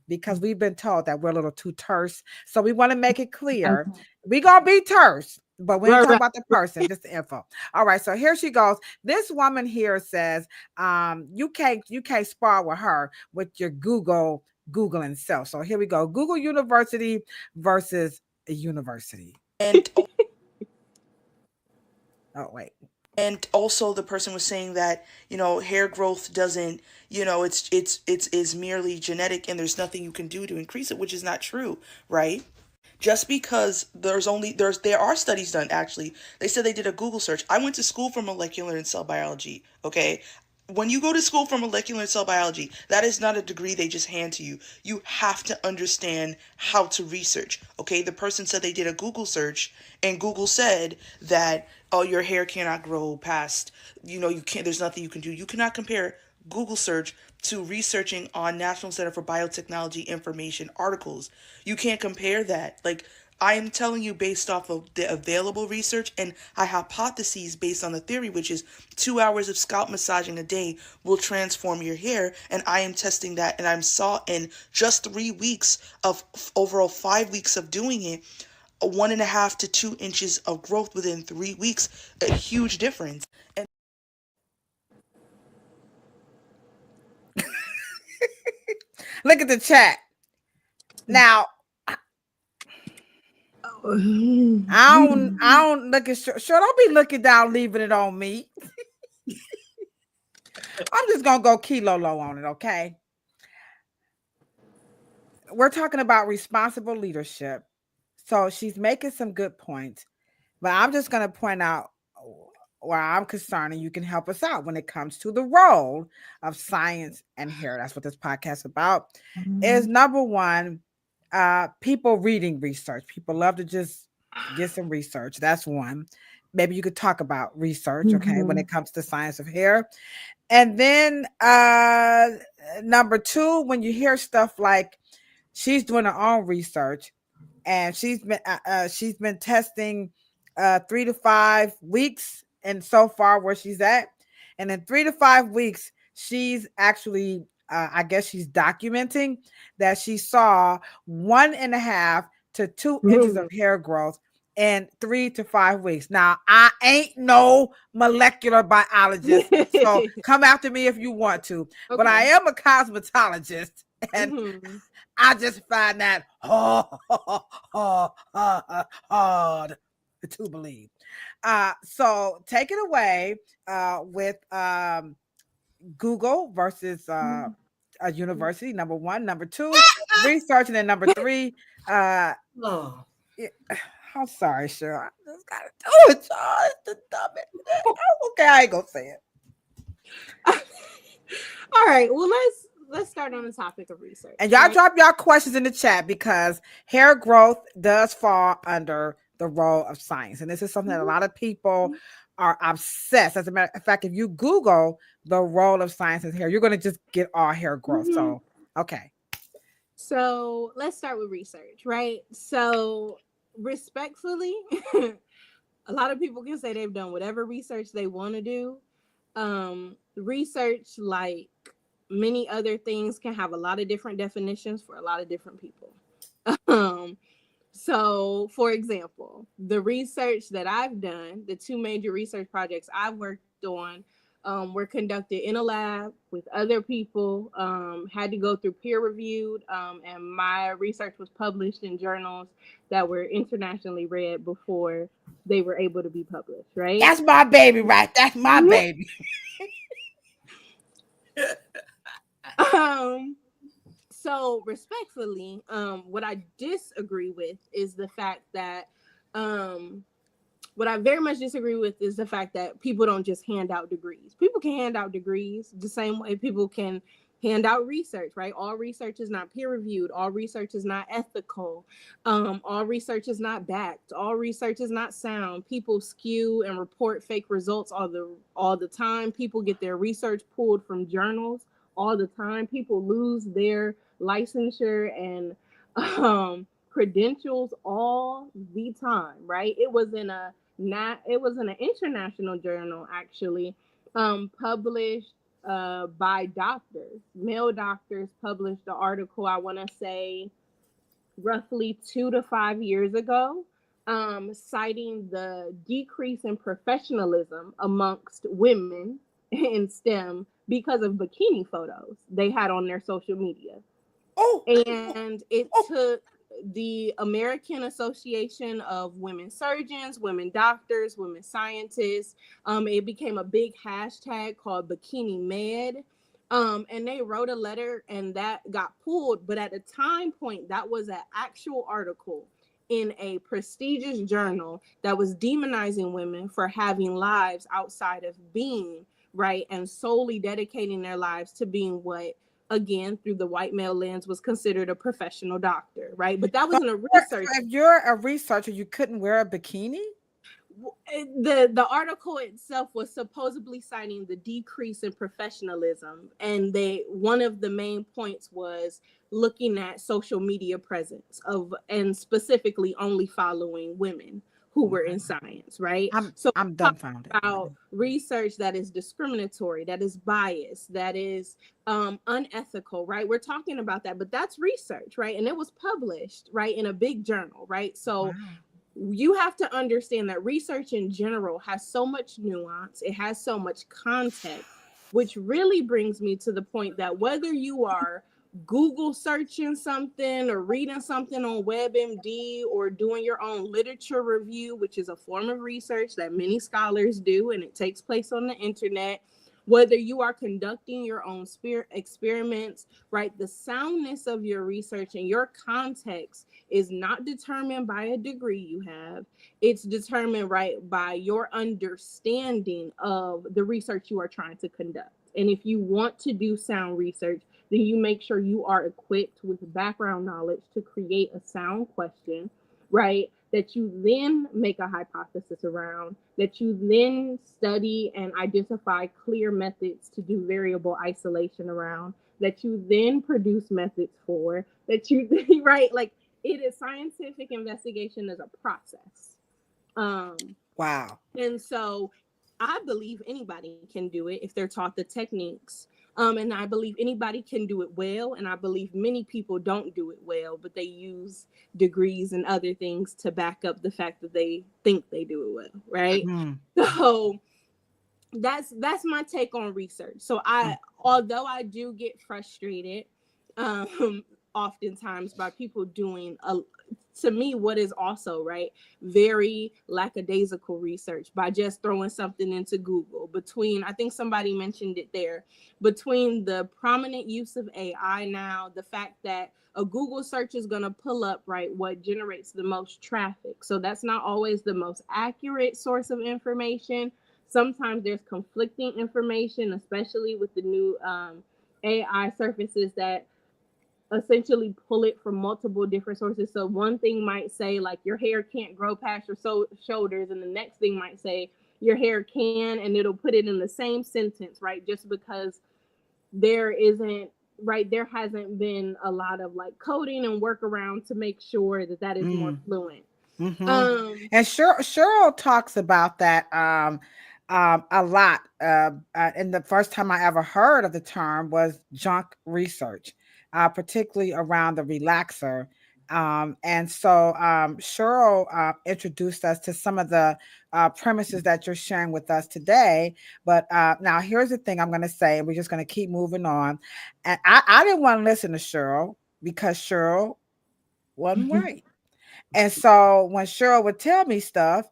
Because we've been told that we're a little too terse. So we want to make it clear. We're going to be terse, but we ain't talking about the person, just the info. All right, so here she goes. This woman here says, you can't spar with her with your Googling self. So here we go. Google University versus a university. And oh, wait. And also the person was saying that, hair growth doesn't, it's merely genetic and there's nothing you can do to increase it, which is not true, right? Just because there are studies done, actually. They said they did a Google search. I went to school for molecular and cell biology, okay? When you go to school for molecular and cell biology, that is not a degree they just hand to you. You have to understand how to research, okay? The person said they did a Google search, and Google said that, oh, your hair cannot grow past, you can't, there's nothing you can do. You cannot compare Google search to researching on National Center for Biotechnology information articles. You can't compare that. Like, I am telling you based off of the available research and hypotheses based on the theory, which is 2 hours of scalp massaging a day will transform your hair. And I am testing that. And I saw in just 3 weeks of overall 5 weeks of doing it, 1.5 to 2 inches of growth within 3 weeks, a huge difference. And look at the chat. Now, I don't look at sure. Don't be looking down, leaving it on me. I'm just gonna go kilo low on it, okay? We're talking about responsible leadership. So she's making some good points, but I'm just gonna point out where I'm concerned, and you can help us out when it comes to the role of science and hair. That's what this podcast is about. Is number one, people reading research. People love to just get some research. That's one. Maybe you could talk about research, okay, when it comes to science of hair. And then number two, when you hear stuff like she's doing her own research and she's been testing 3 to 5 weeks, and so far where she's at, and in 3 to 5 weeks she's actually I guess she's documenting that she saw 1.5 to 2 inches of hair growth in 3 to 5 weeks. Now, I ain't no molecular biologist, so come after me if you want to, but I am a cosmetologist, and I just find that hard to believe. So take it away with Google versus a university, number one. Number two, research. And then number three, I'm sorry, Cheryl. I just gotta do it, y'all. It's the dumbest. Okay, I ain't gonna say it. All right. Well, let's start on the topic of research. And y'all drop y'all questions in the chat, because hair growth does fall under the role of science. And this is something that a lot of people are obsessed. As a matter of fact, if you Google the role of science in hair, you're going to just get all hair growth. So, okay. So let's start with research, right? So respectfully, a lot of people can say they've done whatever research they want to do. Research, like many other things, can have a lot of different definitions for a lot of different people. So, for example, the research that I've done, the two major research projects I've worked worked on were conducted in a lab with other people, had to go through peer reviewed, and my research was published in journals that were internationally read before they were able to be published, right? That's my baby, right? That's my baby. um, so respectfully, what I disagree with is the fact that what I very much disagree with is the fact that people don't just hand out degrees. People can hand out degrees the same way people can hand out research, right? All research is not peer reviewed. All research is not ethical. All research is not backed. All research is not sound. People skew and report fake results all the time. People get their research pulled from journals all the time. People lose their licensure and credentials all the time, right? It was in an international journal actually, published by doctors, male doctors, published the article, I want to say roughly 2 to 5 years ago, citing the decrease in professionalism amongst women in STEM because of bikini photos they had on their social media. Oh, And it took the American Association of Women Surgeons, Women Doctors, Women Scientists. It became a big hashtag called Bikini Med. And they wrote a letter and that got pulled. But at the time point, that was an actual article in a prestigious journal that was demonizing women for having lives outside of being, right, and solely dedicating their lives to being what, again, through the white male lens, was considered a professional doctor, right? But that so wasn't a research. if you're a researcher, you couldn't wear a bikini? The article itself was supposedly citing the decrease in professionalism, and one of the main points was looking at social media presence of, and specifically only following women who were in science, right? So I'm dumbfounded. about research that is discriminatory, that is biased, that is unethical, right? We're talking about that, but that's research, right? And it was published, right, in a big journal, right? So Wow. you have to understand that research in general has so much nuance, it has so much context, which really brings me to the point that whether you are Google searching something or reading something on WebMD or doing your own literature review, which is a form of research that many scholars do and it takes place on the internet, whether you are conducting your own experiments, right? The soundness of your research and your context is not determined by a degree you have. It's determined, right, by your understanding of the research you are trying to conduct. And if you want to do sound research, then you make sure you are equipped with background knowledge to create a sound question, right? That you then make a hypothesis around, that you then study and identify clear methods to do variable isolation around, that you then produce methods for, that you, right? Like, it is scientific investigation as a process. Wow. And so I believe anybody can do it if they're taught the techniques. And I believe anybody can do it well. And I believe many people don't do it well, but they use degrees and other things to back up the fact that they think they do it well, right? So that's my take on research. So although I do get frustrated oftentimes by people doing to me what is also, right, very lackadaisical research by just throwing something into Google. Between, I think somebody mentioned it there, between the prominent use of AI now, the fact that a Google search is going to pull up, right, what generates the most traffic. So that's not always the most accurate source of information. Sometimes there's conflicting information, especially with the new AI surfaces that essentially pull it from multiple different sources. So one thing might say like your hair can't grow past your shoulders, and the next thing might say your hair can, and it'll put it in the same sentence, right? Just because there hasn't been a lot of like coding and workaround to make sure that is more fluent. And Cheryl talks about that a lot. And the first time I ever heard of the term was junk research, particularly around the relaxer And so Cheryl introduced us to some of the premises that you're sharing with us today. But now here's the thing I'm going to say, and we're just going to keep moving on. And I didn't want to listen to Cheryl because Cheryl wasn't right. And so when Cheryl would tell me stuff,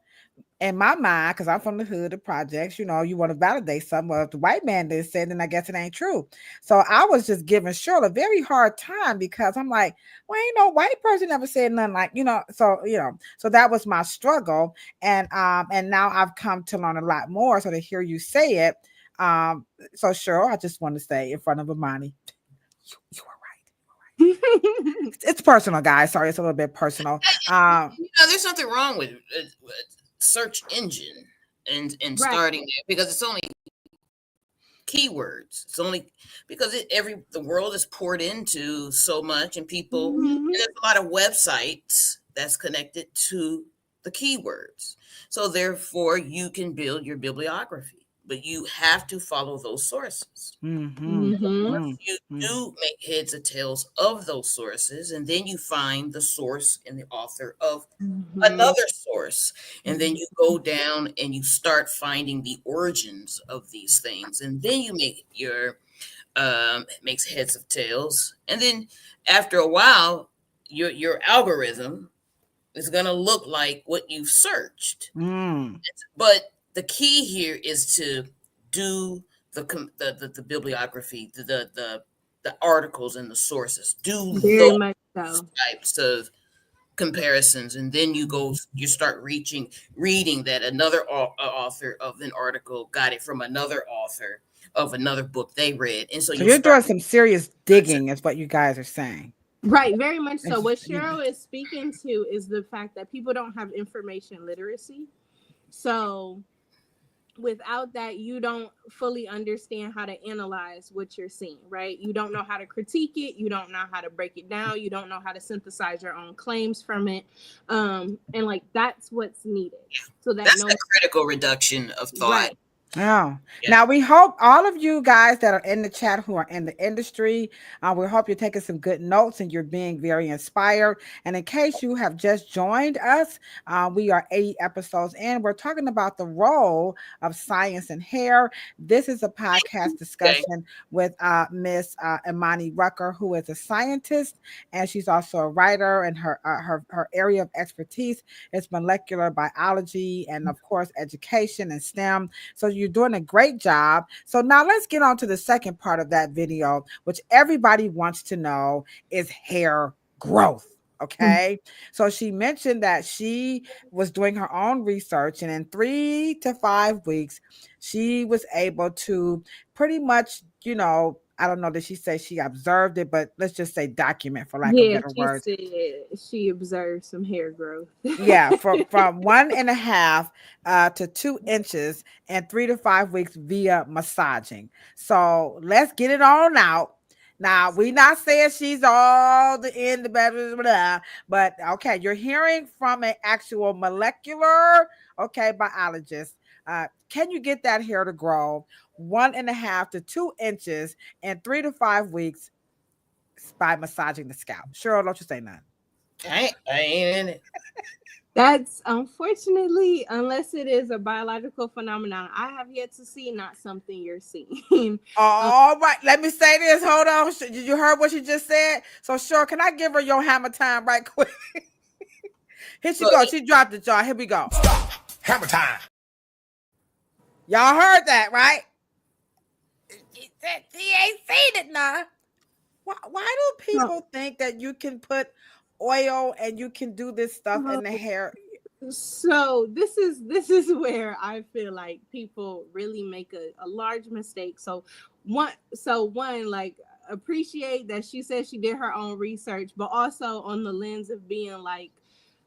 in my mind, because I'm from the hood of projects, you know, you want to validate something. Well, if the white man did say, then I guess it ain't true. So I was just giving Cheryl a very hard time because I'm like, well, ain't no white person ever said nothing like, so that was my struggle. And now I've come to learn a lot more. So to hear you say it, so Cheryl, I just want to say in front of Imani, you were right. It's personal, guys. Sorry, it's a little bit personal. There's something wrong with search engine and starting there because it's only keywords. It's only because the world is poured into so much, and people and there's a lot of websites that's connected to the keywords. So therefore, you can build your bibliography, but you have to follow those sources. Once you do make heads or tails of those sources, and then you find the source and the author of another source, and then you go down and you start finding the origins of these things, and then you make your makes heads of tails, and then after a while, your algorithm is going to look like what you've searched. But the key here is to do the bibliography, the articles and the sources. Do Very much those so. types of comparisons, and then you start reading that another author of an article got it from another author of another book they read, and so you're doing some serious digging, is what you guys are saying. Right, very much so. What Cheryl is speaking to is the fact that people don't have information literacy. So without that, you don't fully understand how to analyze what you're seeing, right? You don't know how to critique it. You don't know how to break it down. You don't know how to synthesize your own claims from it. And like, that's what's needed. So that's a critical reduction of thought. Right. Oh, yeah. Now we hope all of you guys that are in the chat who are in the industry, we hope you're taking some good notes and you're being very inspired. And in case you have just joined us, we are 80 episodes in. We're talking about the role of science in hair. This is a podcast discussion with Miss Imani Rucker, who is a scientist, and she's also a writer. And her area of expertise is molecular biology and, of course, education and STEM. So you're doing a great job. So now let's get on to the second part of that video, which everybody wants to know is hair growth. Okay. So she mentioned that she was doing her own research, and in 3 to 5 weeks, she was able to pretty much, I don't know that she said she observed it, but let's just say document, for lack of better words. Said she observed some hair growth. Yeah, from 1.5 to 2 inches in 3 to 5 weeks via massaging. So let's get it on out. Now, we're not saying she's all in the better, but okay, you're hearing from an actual molecular, biologist. Can you get that hair to grow 1.5 to 2 inches in 3 to 5 weeks by massaging the scalp? Cheryl, don't you say nothing. I ain't in it. That's unfortunately, unless it is a biological phenomenon, I have yet to see, not something you're seeing. All right, let me say this. Hold on. Did you heard what she just said? So, Cheryl, can I give her your hammer time right quick? Here she goes. She dropped the jaw. Here we go. Stop. Hammer time. Y'all heard that, right? She ain't seen it now. Why do people think that you can put oil and you can do this stuff in the hair? So this is where I feel like people really make a large mistake. So one, like, appreciate that she said she did her own research, but also on the lens of being like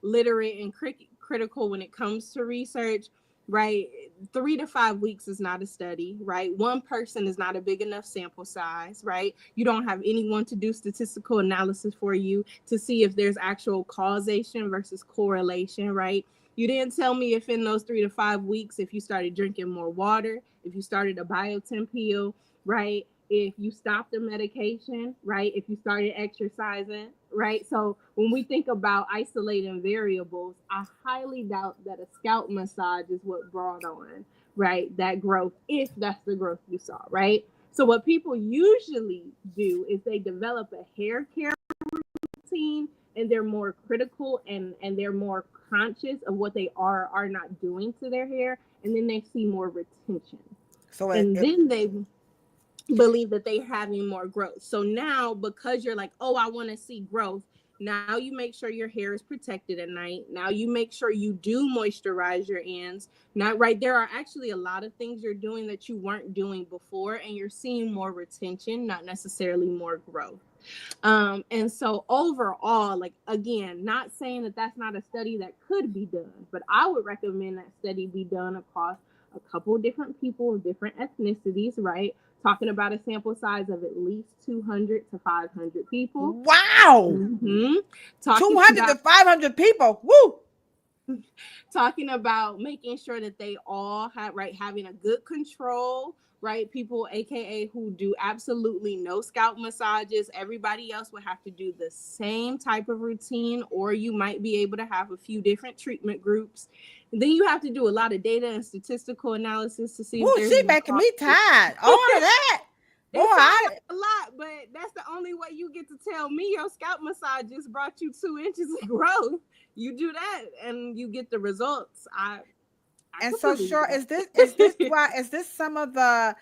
literate and critical when it comes to research, right? 3 to 5 weeks is not a study, right? One person is not a big enough sample size, right? You don't have anyone to do statistical analysis for you to see if there's actual causation versus correlation, right? You didn't tell me if in those 3 to 5 weeks, if you started drinking more water, if you started a biotin pill, right? if you stop the medication, right? If you started exercising, right? So when we think about isolating variables, I highly doubt that a scalp massage is what brought on, right, that growth, if that's the growth you saw, right? So what people usually do is they develop a hair care routine, and they're more critical, and they're more conscious of what they are not doing to their hair, and then they see more retention, So and then they believe that they're having more growth. So now, because you're like, oh, I want to see growth, now you make sure your hair is protected at night. Now you make sure you do moisturize your ends. Not right. There are actually a lot of things you're doing that you weren't doing before, and you're seeing more retention, not necessarily more growth. And so overall, like, again, not saying that that's not a study that could be done, but I would recommend that study be done across a couple of different people of different ethnicities, right? Talking about a sample size of at least 200 to 500 people. wow, Talking 200 about to 500 people. Woo! talking about making sure that they all have, right, having a good control, right? People, aka, who do absolutely no scalp massages. Everybody else would have to do the same type of routine, or you might be able to have a few different treatment groups. And then you have to do a lot of data and statistical analysis to see Woo, if there's she any making me tired. All of that. Boy, it sounds like a lot, but that's the only way you get to tell me your scalp massage just brought you 2 inches of growth. You do that and you get the results. I and could so believe sure that. is this why is this some of the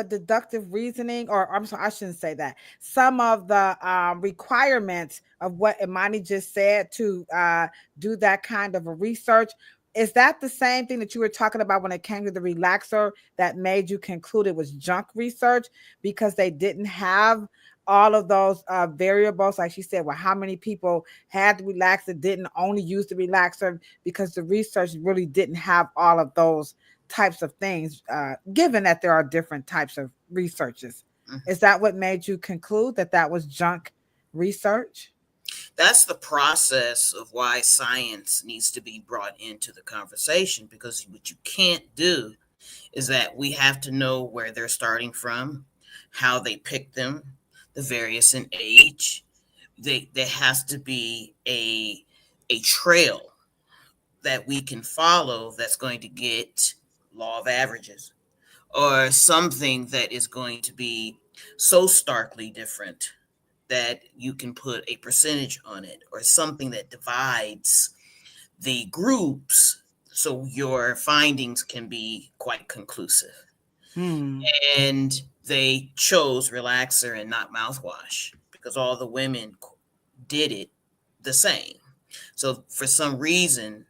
deductive reasoning, or I'm sorry, I shouldn't say that, some of the requirements of what Imani just said to do that kind of a research, is that the same thing that you were talking about when it came to the relaxer that made you conclude it was junk research because they didn't have all of those variables, like she said, well, how many people had the relaxer, didn't only use the relaxer, because the research really didn't have all of those types of things, given that there are different types of researches. Is that what made you conclude that that was junk research? That's the process of why science needs to be brought into the conversation, because what you can't do is that we have to know where they're starting from, how they pick them, the various in age. There has to be a trail that we can follow that's going to get law of averages, or something that is going to be so starkly different that you can put a percentage on it, or something that divides the groups so your findings can be quite conclusive. Hmm. And they chose relaxer and not mouthwash because all the women did it the same. So for some reason,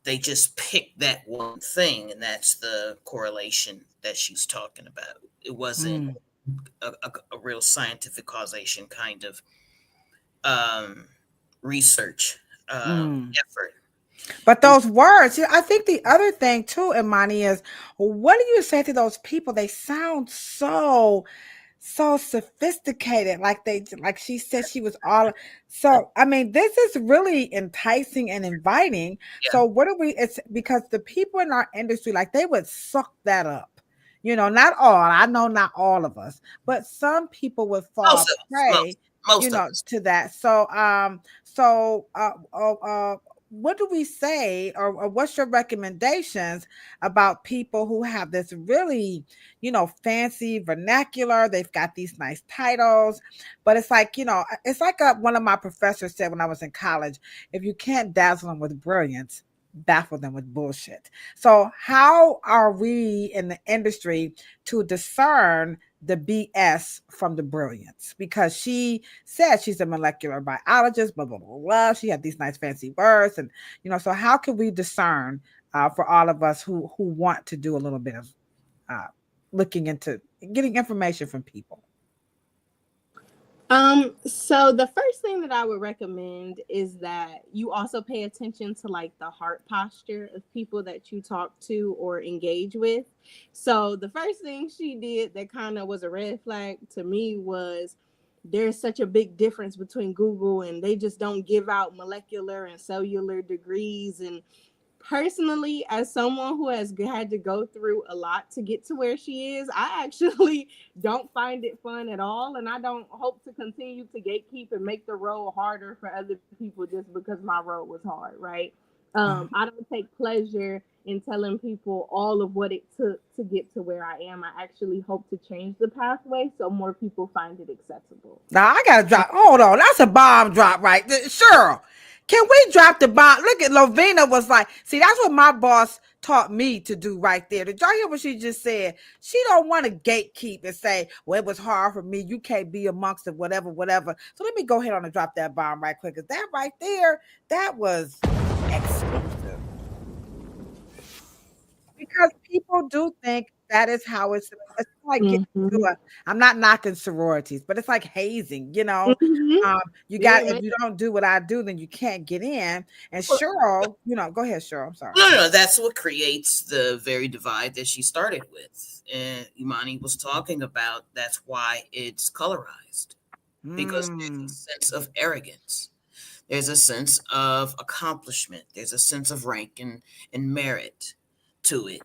they just picked that one thing, and that's the correlation that she's talking about. It wasn't Hmm. a real scientific causation kind of research Hmm. effort. But those words, I think the other thing too, Imani, is what do you say to those people? They sound so sophisticated, like they, like she said she was all, so I mean this is really enticing and inviting. Yeah, So what do we, it's because the people in our industry, like they would suck that up, not all, I know not all of us, but some people would most fall of us, prey, most of us. to that. What do we say, or what's your recommendations about people who have this really, fancy vernacular? They've got these nice titles, but it's like, it's like one of my professors said when I was in college: if you can't dazzle them with brilliance, baffle them with bullshit. So, how are we in the industry to discern the BS from the brilliance? Because she said she's a molecular biologist, blah, blah, blah, blah. She had these nice fancy words. And, so how can we discern for all of us who want to do a little bit of uh, looking into getting information from people? So the first thing that I would recommend is that you also pay attention to like the heart posture of people that you talk to or engage with. So the first thing she did that kind of was a red flag to me was there's such a big difference between Google, and they just don't give out molecular and cellular degrees, and personally, as someone who has had to go through a lot to get to where she is, I actually don't find it fun at all. And I don't hope to continue to gatekeep and make the road harder for other people just because my road was hard, right? I don't take pleasure in telling people all of what it took to get to where I am. I actually hope to change the pathway so more people find it acceptable. Now I gotta drop. Hold on, that's a bomb drop right there. Cheryl, can we drop the bomb? Look at Lovina was like, see, that's what my boss taught me to do right there. Did y'all hear what she just said? She don't want to gatekeep and say, well, it was hard for me. You can't be amongst it, whatever, whatever. So let me go ahead on and drop that bomb right quick. Cause that right there, that was exclusive. Because people do think that is how it's like getting to a, I'm not knocking sororities, but it's like hazing, you know. You got, if you don't do what I do, then you can't get in. And Cheryl, you know, go ahead, Cheryl. I'm sorry. No, that's what creates the very divide that she started with. And Imani was talking about that's why it's colorized. Because there's a sense of arrogance. There's a sense of accomplishment. There's a sense of rank and merit to it.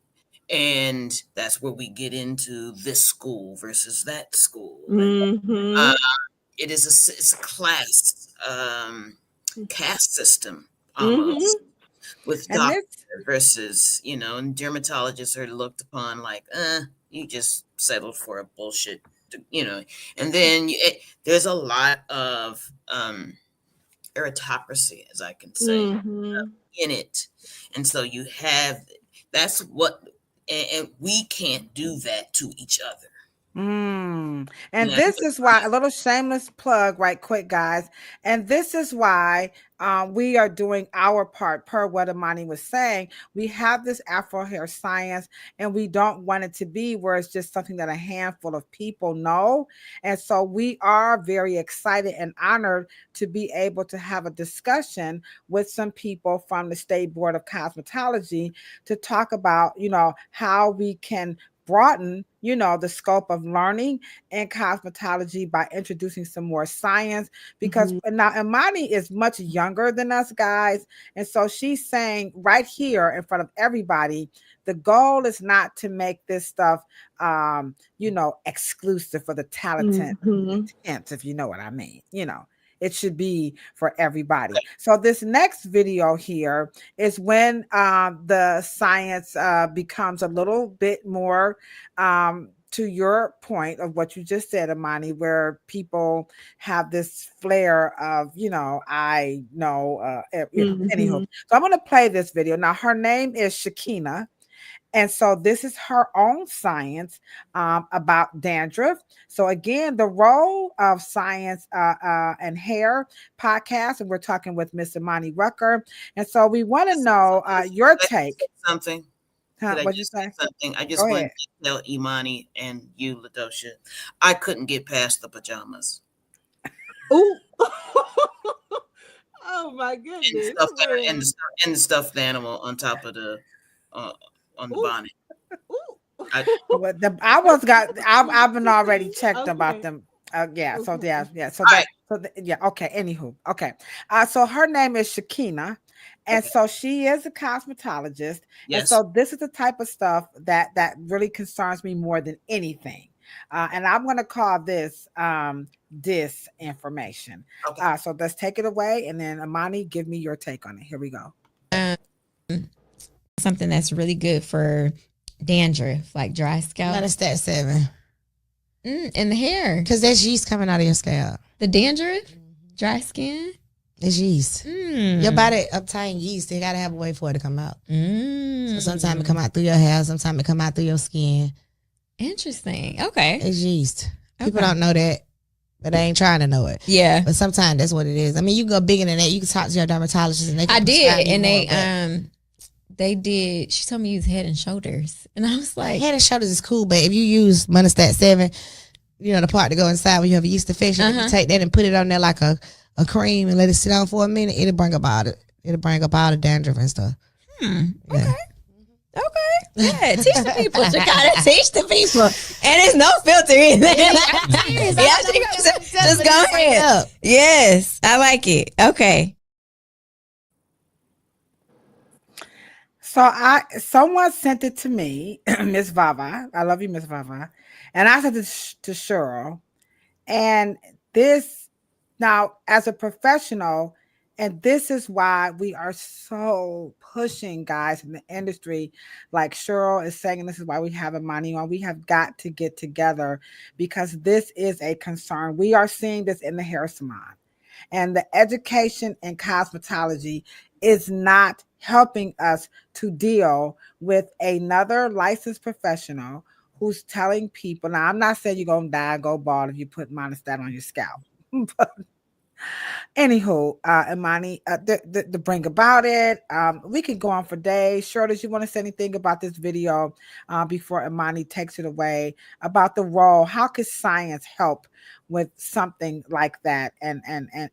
And that's where we get into this school versus that school. It is it's a class caste system almost with doctor versus, you know, and dermatologists are looked upon like, you just settled for a bullshit, you know. And then there's a lot of meritocracy, as I can say, in it. And so you have, that's what, and we can't do that to each other. And this is why, a little shameless plug right quick, guys. And this is why we are doing our part per what Imani was saying. We have this Afro hair science and we don't want it to be where it's just something that a handful of people know. And so we are very excited and honored to be able to have a discussion with some people from the State Board of Cosmetology to talk about, you know, how we can broaden, you know, the scope of learning in cosmetology by introducing some more science, because now Imani is much younger than us, guys. And so she's saying right here in front of everybody, the goal is not to make this stuff, you know, exclusive for the talented, if you know what I mean, you know. It should be for everybody. So this next video here is when the science becomes a little bit more to your point of what you just said, Imani, where people have this flair of, you know, I know, anywho. So I'm going to play this video. Now, her name is Shakina. And so this is her own science about dandruff. So again, the role of science and hair podcast, and we're talking with Miss Imani Rucker. And so we want to know your take. Something. What'd you say? Something. I just want to tell Imani and you, Ladosha, I couldn't get past the pajamas. Ooh. Oh my goodness. And the stuffed animal on top of the on the bonnet. I've been already checked about them. Okay. Anywho, okay. So her name is Shakina, and so she is a cosmetologist. Yes. And so this is the type of stuff that really concerns me more than anything. And I'm going to call this disinformation. Okay. So let's take it away, and then Imani, give me your take on it. Here we go. Something that's really good for dandruff, like dry scalp. Not a stat 7. In the hair. Because that's yeast coming out of your scalp. The dandruff? Dry skin? It's yeast. Your body obtain yeast. They got to have a way for it to come out. So sometimes it come out through your hair. Sometimes it come out through your skin. Interesting. Okay. It's yeast. People don't know that, but they ain't trying to know it. Yeah. But sometimes that's what it is. I mean, you can go bigger than that. You can talk to your dermatologist and they can I did. And they did. She told me use Head and Shoulders, and I was like, Head and Shoulders is cool, but if you use Monostat 7, you know the part to go inside when you have a yeast infection, if you take that and put it on there like a cream and let it sit on for a minute, it'll bring up all the dandruff and stuff. Okay. Yeah, teach the people. She gotta teach the people, and there's no filter in there. Just go ahead. Yes, I like it. Okay. So someone sent it to me, Miss Vava. I love you, Miss Vava. And I sent it to Cheryl. And this now, as a professional, and this is why we are so pushing guys in the industry, like Cheryl is saying, this is why we have Imani on. We have got to get together because this is a concern. We are seeing this in the hair salon, and the education in cosmetology is not helping us to deal with another licensed professional who's telling people. Now, I'm not saying you're gonna die and go bald if you put monostat on your scalp. But anywho, Imani, the bring about it. We can go on for days. Sure, does you want to say anything about this video before Imani takes it away about the role? How could science help with something like that and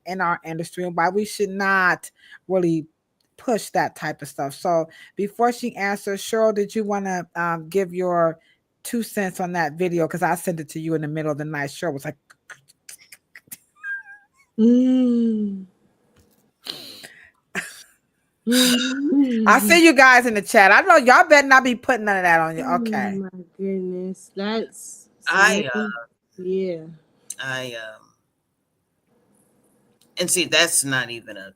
in our industry, and why we should not really push that type of stuff? So before she answers, Cheryl, did you want to give your 2 cents on that video? Because I sent it to you in the middle of the night. Cheryl was like, I see you guys in the chat. I know y'all better not be putting none of that on you. Okay. Oh my goodness, that's I and see, that's not even a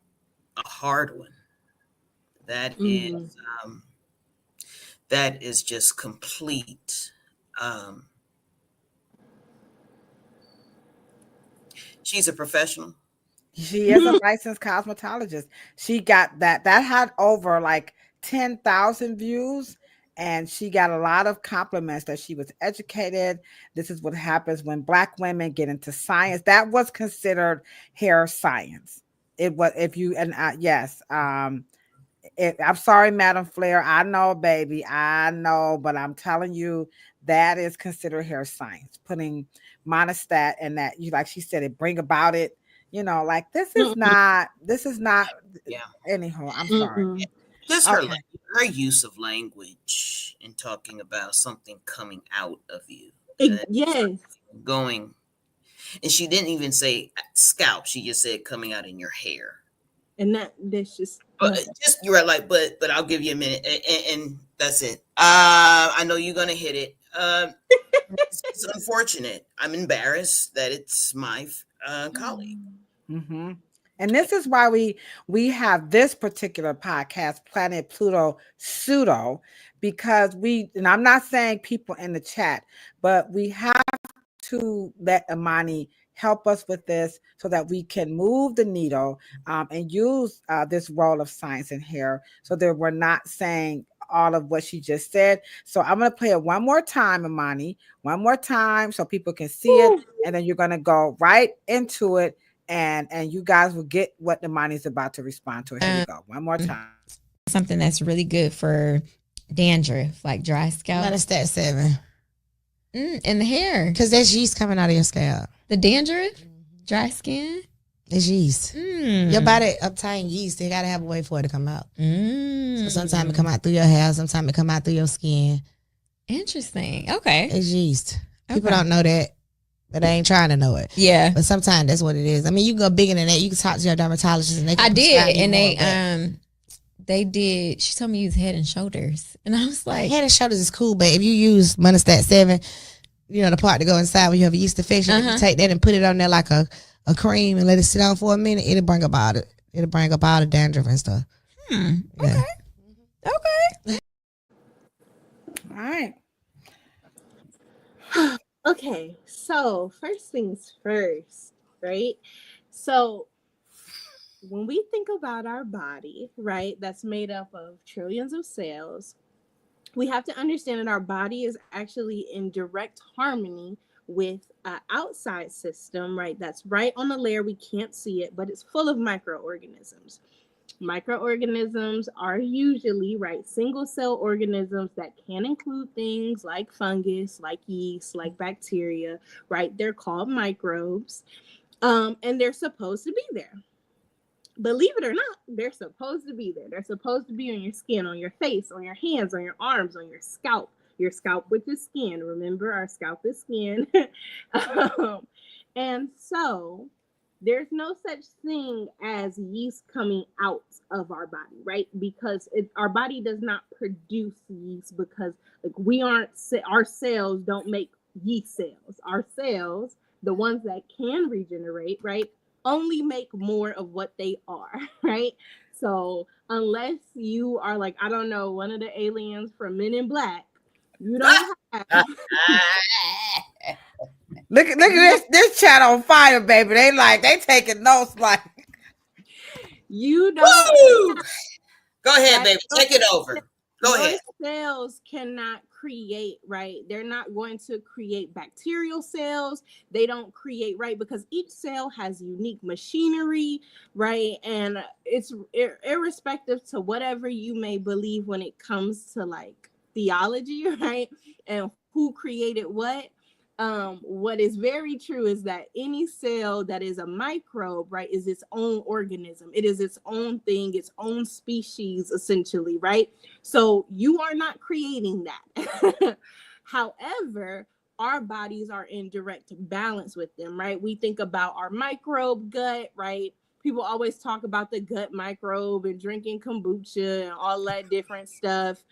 hard one. That is just complete. She's a professional. She is a licensed cosmetologist. She got that had over like 10,000 views, and she got a lot of compliments that she was educated. This is what happens when Black women get into science. That was considered hair science. It was, if you, and yes, I'm sorry, Madam Flair. I know, baby. I know, but I'm telling you, that is considered hair science. Putting monostat and that, you, like she said, it bring about it. You know, like this is not. Yeah. Anyhow, I'm sorry. Just her use of language in talking about something coming out of you. Yes. Going, and she didn't even say scalp. She just said coming out in your hair. And that's just you're right, like, but I'll give you a minute, and that's it. I know you're gonna hit it. It's unfortunate. I'm embarrassed that it's my colleague. Mm-hmm. And this is why we have this particular podcast, Planet Pluto Pseudo, because and I'm not saying people in the chat, but we have to let Imani help us with this so that we can move the needle and use this role of science in hair, so that we're not saying all of what she just said. So I'm going to play it one more time, Imani, one more time so people can see it, and then you're going to go right into it, and you guys will get what Imani's about to respond to. Here we go. One more time. Something that's really good for dandruff, like dry scalp. Monostat 7. In the hair. Because there's yeast coming out of your scalp. The dandruff? Dry skin? It's yeast. Your body obtain yeast. They got to have a way for it to come out. So sometimes it come out through your hair. Sometimes it come out through your skin. Interesting. Okay. It's yeast. People don't know that, but they ain't trying to know it. Yeah. But sometimes that's what it is. I mean, you can go bigger than that. You can talk to your dermatologist and they can I did. And they did. She told me use Head and Shoulders. And I was like, Head and Shoulders is cool, but if you use Monostat 7, you know, the part to go inside when you have a yeast infection, if you take that and put it on there like a cream and let it sit on for a minute, it'll bring up all the dandruff and stuff. Yeah. Okay. All right. Okay, so first things first, right? So when we think about our body, right, that's made up of trillions of cells, we have to understand that our body is actually in direct harmony with an outside system, right? That's right on the layer. We can't see it, but it's full of microorganisms. Microorganisms are usually, right, single cell organisms that can include things like fungus, like yeast, like bacteria, right? They're called microbes, and they're supposed to be there. Believe it or not, they're supposed to be there. They're supposed to be on your skin, on your face, on your hands, on your arms, on your scalp. Your scalp, which is skin. Remember, our scalp is skin. And so there's no such thing as yeast coming out of our body, right? Because our body does not produce yeast, because like we aren't, our cells don't make yeast cells. Our cells, the ones that can regenerate, right, only make more of what they are, right? So unless you are like, I don't know, one of the aliens from Men in Black, you don't have Look at this chat on fire, baby. They taking notes like you don't Woo! Go ahead, right? baby. Take it over. Go Your ahead. cells cannot create, right? They're not going to create bacterial cells. They don't create, right? Because each cell has unique machinery, right? And it's irrespective to whatever you may believe when it comes to like theology, right? And who created what is very true is that any cell that is a microbe, right, is its own organism. It is its own thing, its own species, essentially, right? So you are not creating that. However, our bodies are in direct balance with them, right? We think about our microbe gut, right? People always talk about the gut microbe and drinking kombucha and all that different stuff.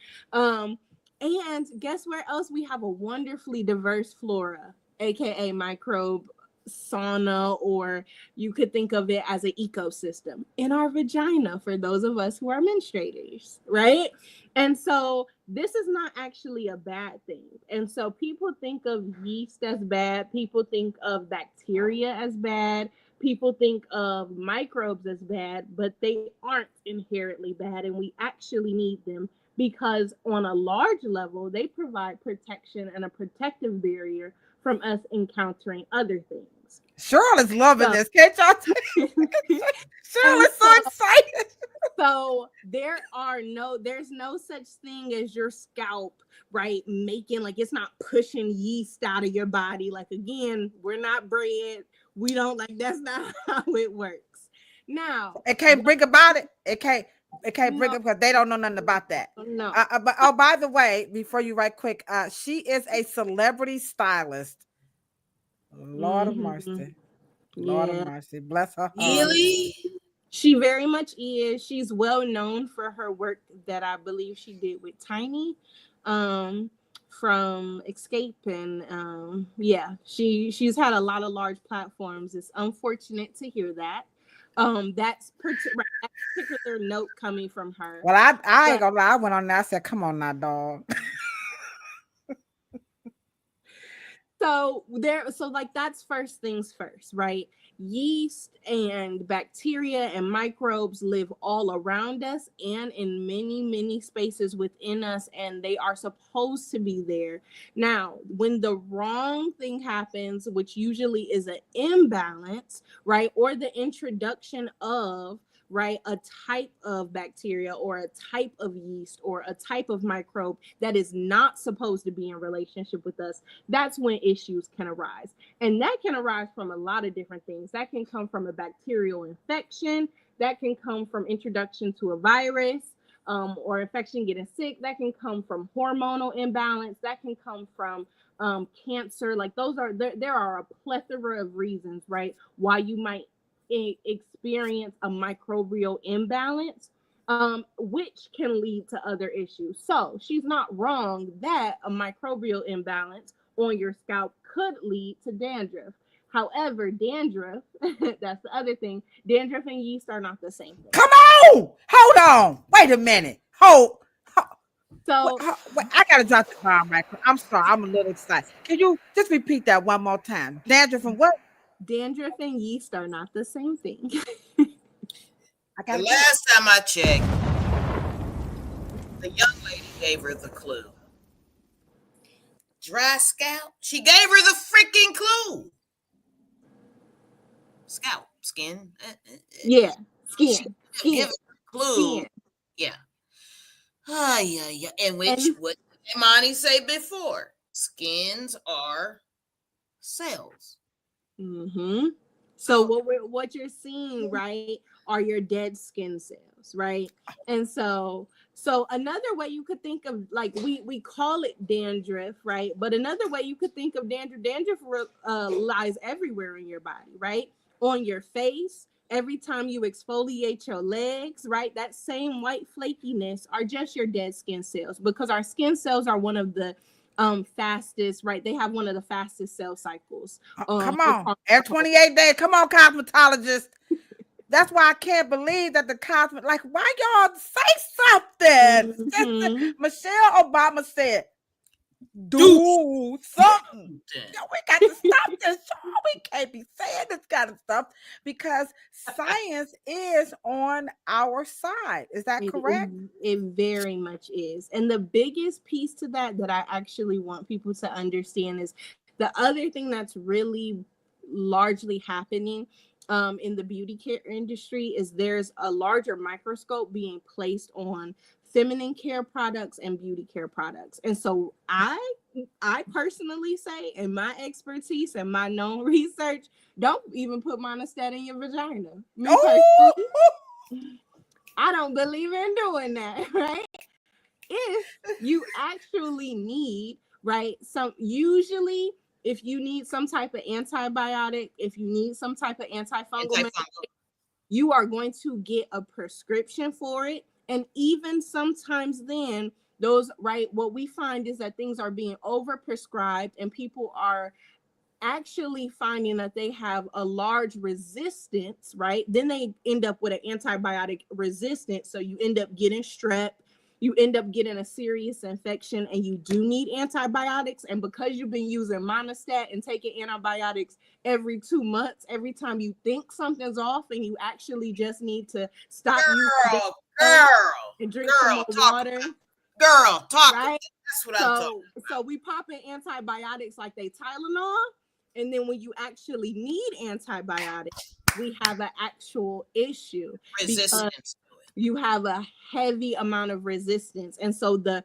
And guess where else we have a wonderfully diverse flora, aka microbe sauna, or you could think of it as an ecosystem in our vagina for those of us who are menstruators, right? And so this is not actually a bad thing. And so people think of yeast as bad, people think of bacteria as bad, people think of microbes as bad, but they aren't inherently bad, and we actually need them because on a large level, they provide protection and a protective barrier from us encountering other things. Cheryl is loving this. Can't y'all tell? Cheryl is so excited. So there's no such thing as your scalp, right, making, like, it's not pushing yeast out of your body. Like, again, we're not bread. We don't, like, that's not how it works. Now, it can't bring about it. It can't bring it because they don't know nothing about that. No. But by the way, before you write quick, she is a celebrity stylist. Lord of mercy. Lord of mercy. Bless her heart. Really? She very much is. She's well known for her work that I believe she did with Tiny from Escape. And she's had a lot of large platforms. It's unfortunate to hear that. That's particular note coming from her. Well, I ain't gonna lie. I went on there. I said, "Come on now, dog." So like that's first things first, right? Yeast and bacteria and microbes live all around us and in many, many spaces within us, and they are supposed to be there. Now, when the wrong thing happens, which usually is an imbalance, right, or the introduction of, right, a type of bacteria or a type of yeast or a type of microbe that is not supposed to be in relationship with us, that's when issues can arise. And that can arise from a lot of different things. That can come from a bacterial infection, that can come from introduction to a virus, or infection, getting sick. That can come from hormonal imbalance, that can come from cancer. Like, there are a plethora of reasons, right, why you might experience a microbial imbalance, which can lead to other issues. So she's not wrong that a microbial imbalance on your scalp could lead to dandruff. However, dandruff, that's the other thing, dandruff and yeast are not the same thing. Come on! Hold on. Wait a minute. Hold. So wait, I gotta drop the bomb right quick. I'm sorry. I'm a little excited. Can you just repeat that one more time? Dandruff and what? Dandruff and yeast are not the same thing. The last time I checked, the young lady gave her the clue. Dry scalp. She gave her the freaking clue. Scalp, skin. Yeah, skin. Give her the clue. Skin. Yeah. Yeah. And what did Imani say before? Skins are cells. Mm-hmm. So what you're seeing, right, are your dead skin cells, right? And so another way you could think of, like, we call it dandruff, right? But another way you could think of dandruff lies everywhere in your body, right? on your face, every time you exfoliate your legs, right? That same white flakiness are just your dead skin cells, because our skin cells are one of the fastest, right? They have one of the fastest cell cycles. Come on, every 28 days. Come on, cosmetologist. That's why I can't believe that the like, why y'all say something? Mm-hmm. Michelle Obama said, do something. Yo, we got to stop this. We can't be saying this kind of stuff, because science is on our side. Is that correct? It very much is. And the biggest piece to that I actually want people to understand is the other thing that's really largely happening in the beauty care industry is there's a larger microscope being placed on feminine care products and beauty care products. And so I personally say, in my expertise and my known research, don't even put monostat in your vagina. Me personally, I don't believe in doing that, right? If you actually need, right, usually if you need some type of antibiotic, if you need some type of antifungal, you are going to get a prescription for it. And even sometimes then, those, right, what we find is that things are being overprescribed and people are actually finding that they have a large resistance, right? Then they end up with an antibiotic resistance. So you end up getting strep, you end up getting a serious infection, and you do need antibiotics. And because you've been using monostat and taking antibiotics every 2 months, every time you think something's off and you actually just need to stop using and drink some more water. Right? That's what I'm talking about. So we pop in antibiotics like they Tylenol, and then when you actually need antibiotics, we have an actual issue. Resistance. You have a heavy amount of resistance. And so the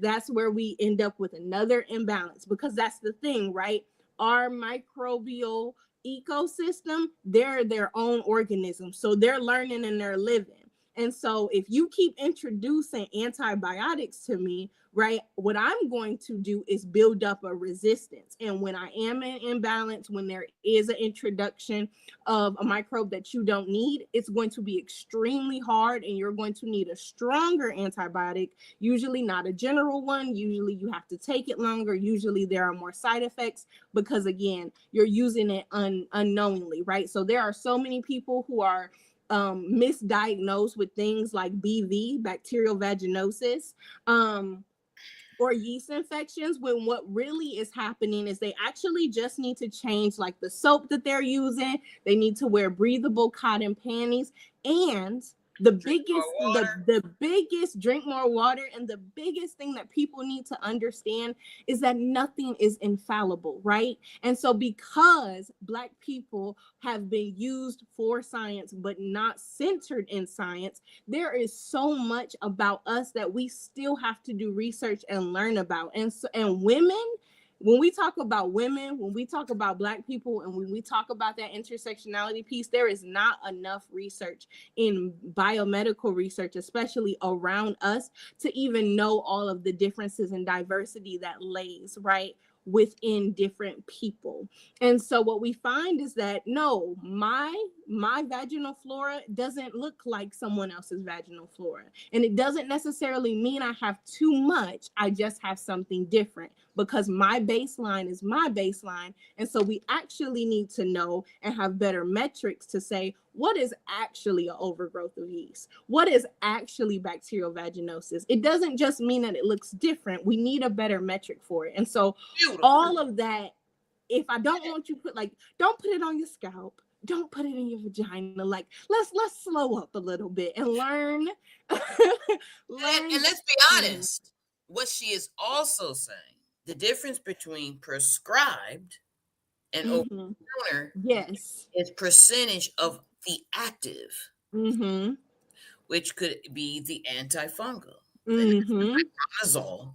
that's where we end up with another imbalance, because that's the thing, right? Our microbial ecosystem, they're their own organism. So they're learning and they're living. And so if you keep introducing antibiotics to me, right, what I'm going to do is build up a resistance. And when I am in imbalance, when there is an introduction of a microbe that you don't need, it's going to be extremely hard, and you're going to need a stronger antibiotic, usually not a general one. Usually you have to take it longer. Usually there are more side effects because, again, you're using it unknowingly, right? So there are so many people who are misdiagnosed with things like BV, bacterial vaginosis, or yeast infections, when what really is happening is they actually just need to change like the soap that they're using. They need to wear breathable cotton panties, and the biggest drink more water. And the biggest thing that people need to understand is that nothing is infallible, right? And so because Black people have been used for science but not centered in science, there is so much about us that we still have to do research and learn about. And women, when we talk about women, when we talk about Black people, and when we talk about that intersectionality piece, there is not enough research in biomedical research, especially around us, to even know all of the differences and diversity that lays, right, within different people. And so what we find is that, no, my vaginal flora doesn't look like someone else's vaginal flora. And it doesn't necessarily mean I have too much. I just have something different, because my baseline is my baseline. And so we actually need to know and have better metrics to say, what is actually an overgrowth of yeast? What is actually bacterial vaginosis? It doesn't just mean that it looks different. We need a better metric for it. And so all of that, if I don't want you don't put it on your scalp. Don't put it in your vagina. Like, let's slow up a little bit and learn. And let's be honest, what she is also saying, the difference between prescribed and over-the-counter, yes, is percentage of the active, which could be the antifungal. Metronidazole,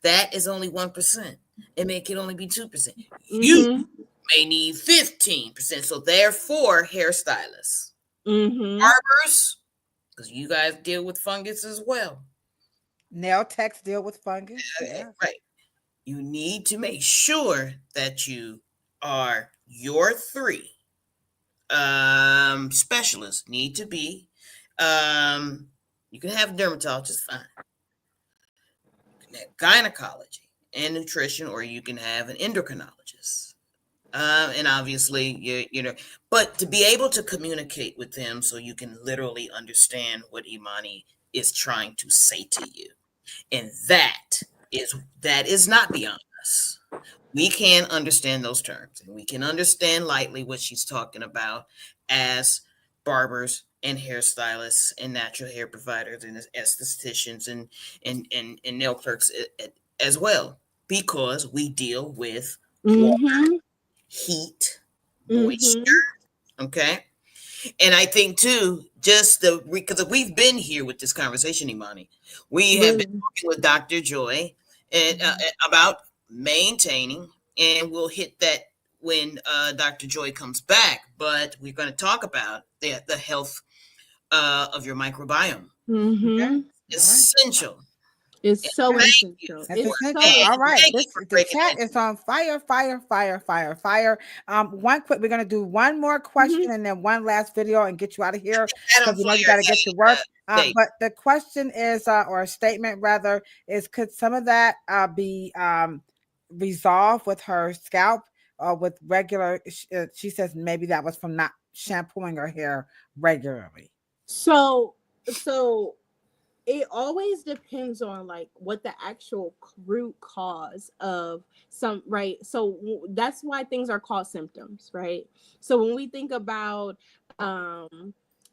that is only 1%. It may could only be 2%. You may need 15%. So therefore, hairstylists, barbers, because you guys deal with fungus as well. Nail techs deal with fungus. Yeah. Right. You need to make sure that you are your 3 specialists need to be. You can have dermatologists, fine. You can have gynecology and nutrition, or you can have an endocrinologist. And obviously, but to be able to communicate with them so you can literally understand what Imani is trying to say to you, and that is not beyond us. We can understand those terms, and we can understand lightly what she's talking about as barbers and hairstylists and natural hair providers and estheticians and nail clerks as well, because we deal with Mm-hmm. heat, Mm-hmm. moisture. Okay. And I think too, just because we've been here with this conversation, Imani, we have been Really. talking with Dr. Joy and about maintaining, and we'll hit that when Dr. Joy comes back. But we're going to talk about the health of your microbiome. Okay. Mm-hmm. All right. Essential. It's And so thank you essential. That's for It's essential. so All right. thank you This essential. for the breaking chat that. is on fire, fire, fire, fire, fire. One quick. We're gonna do one more question Mhm. and then one last video and get you out of here Adam because we know you Fire got to get to had work. Dave. But the question is, or a statement rather, is could some of that be resolved with her scalp or with regular? She says maybe that was from not shampooing her hair regularly. So so it always depends on like what the actual root cause of some, right? So that's why things are called symptoms, right? So when we think about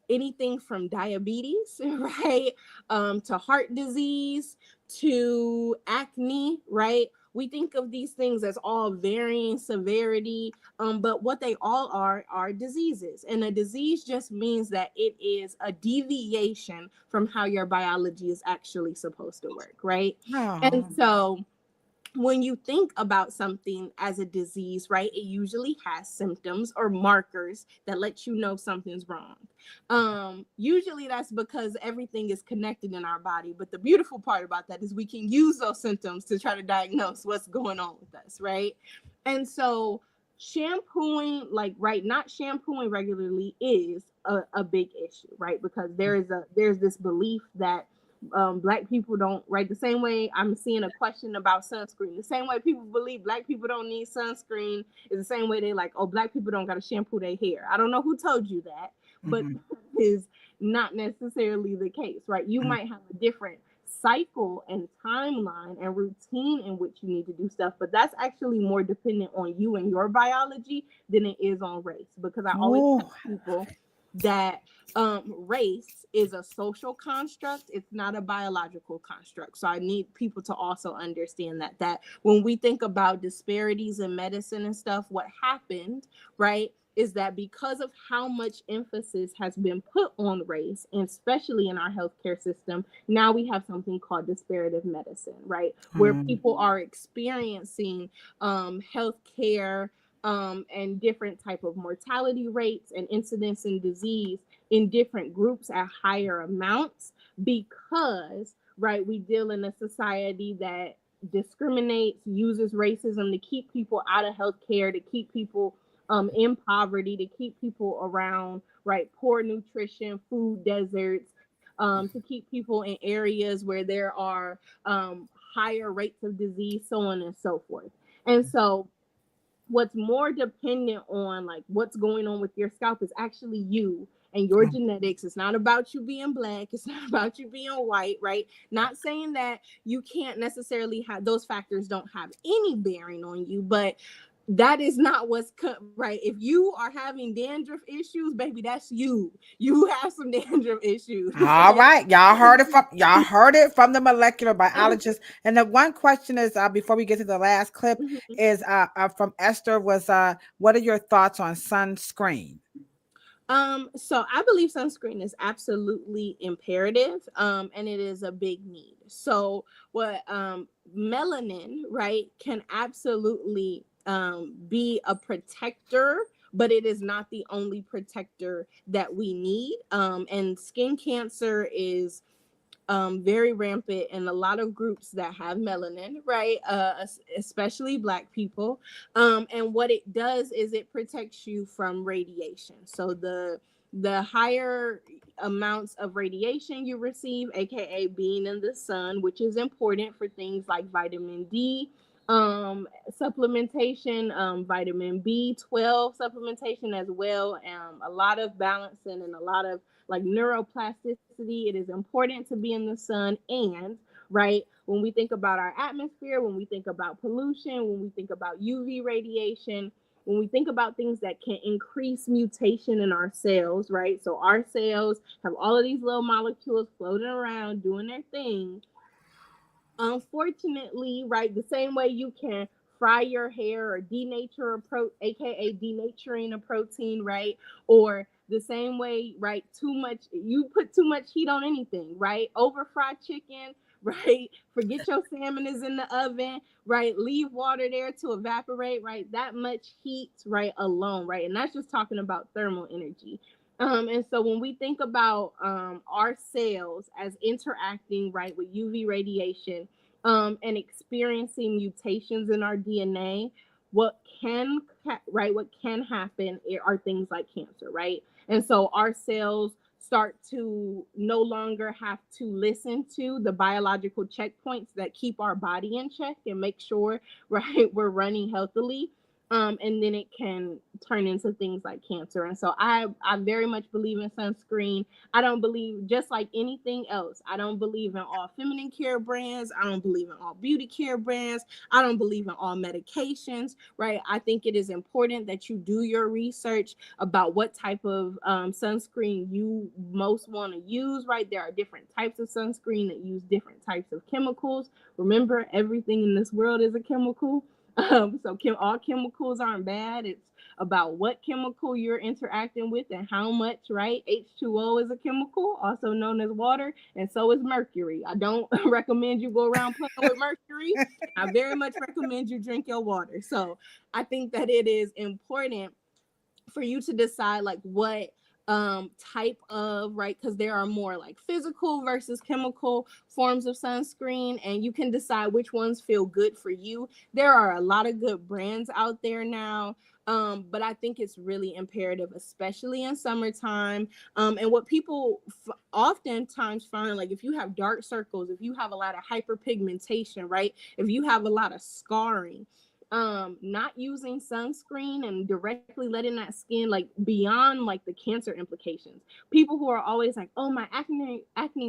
anything from diabetes, right, to heart disease, to acne, right, we think of these things as all varying severity, but what they all are diseases. And a disease just means that it is a deviation from how your biology is actually supposed to work, right? And Oh. so when you think about something as a disease, right, it usually has symptoms or markers that let you know something's wrong. Usually that's because everything is connected in our body. But the beautiful part about that is we can use those symptoms to try to diagnose what's going on with us, right? And so shampooing, like, right, not shampooing regularly is a big issue, right? Because there's this belief that Black people don't, right, the same way I'm seeing a question about sunscreen, the same way people believe Black people don't need sunscreen is the same way they like, oh, Black people don't got to shampoo their hair. I don't know who told you that, but Mhm. that is not necessarily the case, right? You might have a different cycle and timeline and routine in which you need to do stuff, but that's actually more dependent on you and your biology than it is on race, because I always tell Oh. people that race is a social construct. It's not a biological construct. So I need people to also understand that when we think about disparities in medicine and stuff, what happened, right, is that because of how much emphasis has been put on race, and especially in our healthcare system, now we have something called disparative medicine, right? Where people are experiencing healthcare and different type of mortality rates and incidence in disease in different groups at higher amounts, because, right, we deal in a society that discriminates, uses racism to keep people out of healthcare, to keep people in poverty, to keep people around, right, poor nutrition, food deserts, to keep people in areas where there are higher rates of disease, so on and so forth. And so what's more dependent on like what's going on with your scalp is actually you and your genetics. It's not about you being Black, it's not about you being white, right? Not saying that you can't necessarily have those factors don't have any bearing on you, but that is not what's right. If you are having dandruff issues, baby, that's you have some dandruff issues. All right, y'all heard it from the molecular biologist. And the one question is, before we get to the last clip, is from Esther was what are your thoughts on sunscreen? So I believe sunscreen is absolutely imperative, and it is a big need. So what melanin, right, can absolutely be a protector, but it is not the only protector that we need. And skin cancer is very rampant in a lot of groups that have melanin, right? Especially Black people. And what it does is it protects you from radiation. So the higher amounts of radiation you receive, aka being in the sun, which is important for things like vitamin D supplementation, vitamin B12 supplementation as well, a lot of balancing and a lot of like neuroplasticity. It is important to be in the sun. And right, when we think about our atmosphere, when we think about pollution, when we think about UV radiation, when we think about things that can increase mutation in our cells, right? So our cells have all of these little molecules floating around doing their thing. Unfortunately, right, the same way you can fry your hair or denature aka denaturing a protein, right? Or the same way, right, you put too much heat on anything, right? Over fried chicken, right? Forget your salmon is in the oven, right? Leave water there to evaporate, right? That much heat, right, alone, right? And that's just talking about thermal energy. And so when we think about our cells as interacting, right, with UV radiation, and experiencing mutations in our DNA, what can what can happen are things like cancer, right? And so our cells start to no longer have to listen to the biological checkpoints that keep our body in check and make sure, right, we're running healthily. And then it can turn into things like cancer. And so I very much believe in sunscreen. I don't believe, just like anything else, I don't believe in all feminine care brands. I don't believe in all beauty care brands. I don't believe in all medications, right? I think it is important that you do your research about what type of sunscreen you most want to use, right? There are different types of sunscreen that use different types of chemicals. Remember, everything in this world is a chemical. So all chemicals aren't bad. It's about what chemical you're interacting with and how much, right? H2O is a chemical, also known as water, and so is mercury. I don't recommend you go around playing with mercury. I very much recommend you drink your water. So I think that it is important for you to decide like what type of, right, because there are more like physical versus chemical forms of sunscreen, and you can decide which ones feel good for you. There are a lot of good brands out there now, but I think it's really imperative, especially in summertime. And what people oftentimes find, like if you have dark circles, if you have a lot of hyperpigmentation, right, if you have a lot of scarring, not using sunscreen and directly letting that skin, like beyond like the cancer implications. People who are always like, oh, my acne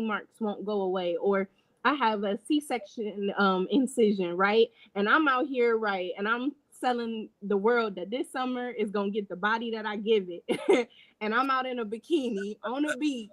marks won't go away, or I have a C-section incision, right? And I'm out here, right, and I'm selling the world that this summer is gonna get the body that I give it. And I'm out in a bikini on a beach,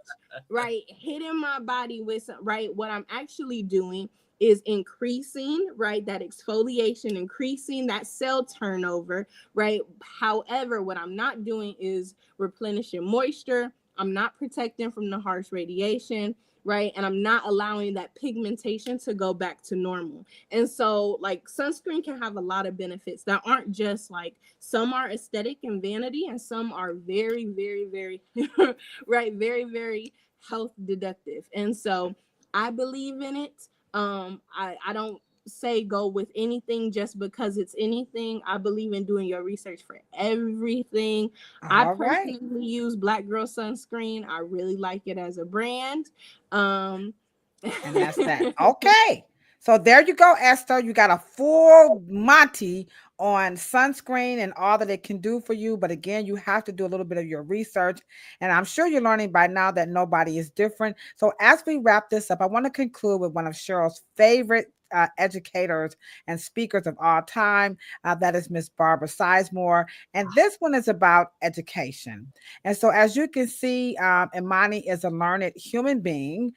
right, hitting my body with some, right, what I'm actually doing is increasing, right, that exfoliation, increasing that cell turnover, right? However, what I'm not doing is replenishing moisture. I'm not protecting from the harsh radiation, right? And I'm not allowing that pigmentation to go back to normal. And so like sunscreen can have a lot of benefits that aren't just like, some are aesthetic and vanity, and some are very, very, very, right, very, very health deductive. And so I believe in it. I don't say go with anything just because it's anything. I believe in doing your research for everything. I personally use Black Girl sunscreen. I really like it as a brand. And that's that. Okay. So there you go, Esther. You got a full Monty on sunscreen and all that it can do for you. But again, you have to do a little bit of your research. And I'm sure you're learning by now that nobody is different. So as we wrap this up, I want to conclude with one of Cheryl's favorite educators and speakers of all time. That is Miss Barbara Sizemore. And this one is about education. And so as you can see, Imani is a learned human being,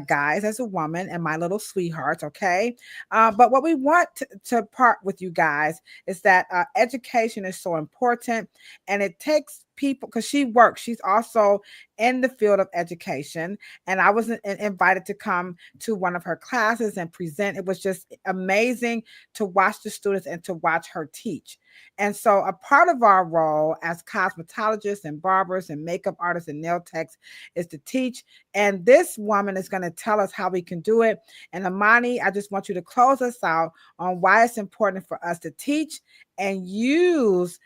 guys, as a woman, and my little sweethearts, okay? But what we want to part with you guys is that education is so important, and it takes people, because she's also in the field of education, and I was invited to come to one of her classes and present. It was just amazing to watch the students and to watch her teach. And so a part of our role as cosmetologists and barbers and makeup artists and nail techs is to teach. And this woman is going to tell us how we can do it. And Imani, I just want you to close us out on why it's important for us to teach and use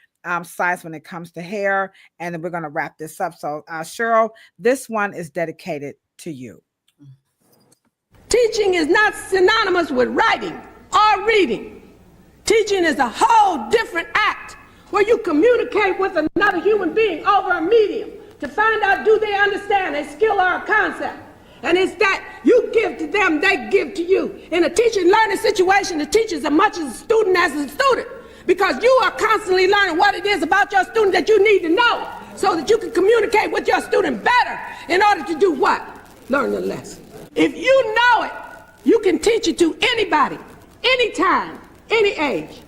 science when it comes to hair. And then we're going to wrap this up. So Cheryl, this one is dedicated to you. Teaching is not synonymous with writing or reading. Teaching is a whole different act where you communicate with another human being over a medium to find out, do they understand a skill or a concept? And it's that you give to them, they give to you. In a teaching learning situation, the teacher is as much as a student as a student, because you are constantly learning what it is about your student that you need to know so that you can communicate with your student better in order to do what? Learn the lesson. If you know it, you can teach it to anybody, anytime, any age.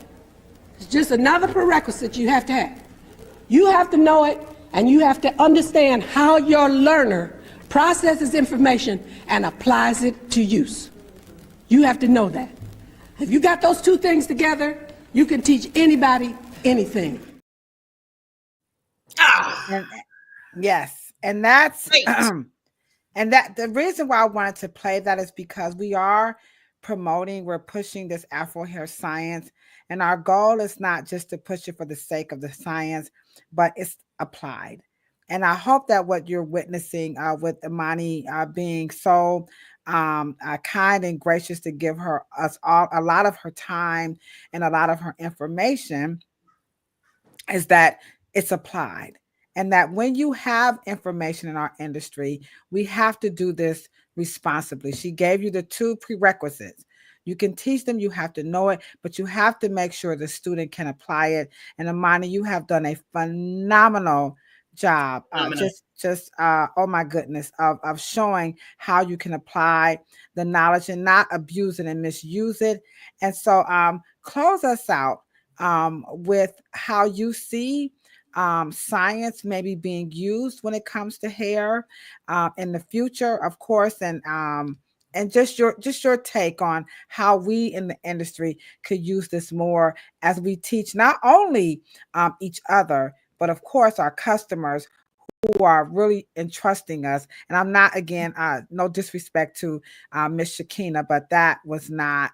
It's just another prerequisite you have to have. You have to know it, and you have to understand how your learner processes information and applies it to use. You have to know that. If you got those two things together, you can teach anybody anything. Yes, and that's and that the reason why I wanted to play that is because we're pushing this Afro hair science, and our goal is not just to push it for the sake of the science, but it's applied. And I hope that what you're witnessing with Imani being so kind and gracious to give us all a lot of her time and a lot of her information is that it's applied. And that when you have information in our industry, we have to do this responsibly. She gave you the two prerequisites. You can teach them, you have to know it, but you have to make sure the student can apply it. And Imani, you have done a phenomenal job. Oh my goodness, of showing how you can apply the knowledge and not abuse it and misuse it. And so close us out with how you see science maybe being used when it comes to hair in the future, of course, and just your take on how we in the industry could use this more as we teach not only each other, but of course our customers who are really entrusting us. And I'm not, again, no disrespect to Miss Shakina, but that was not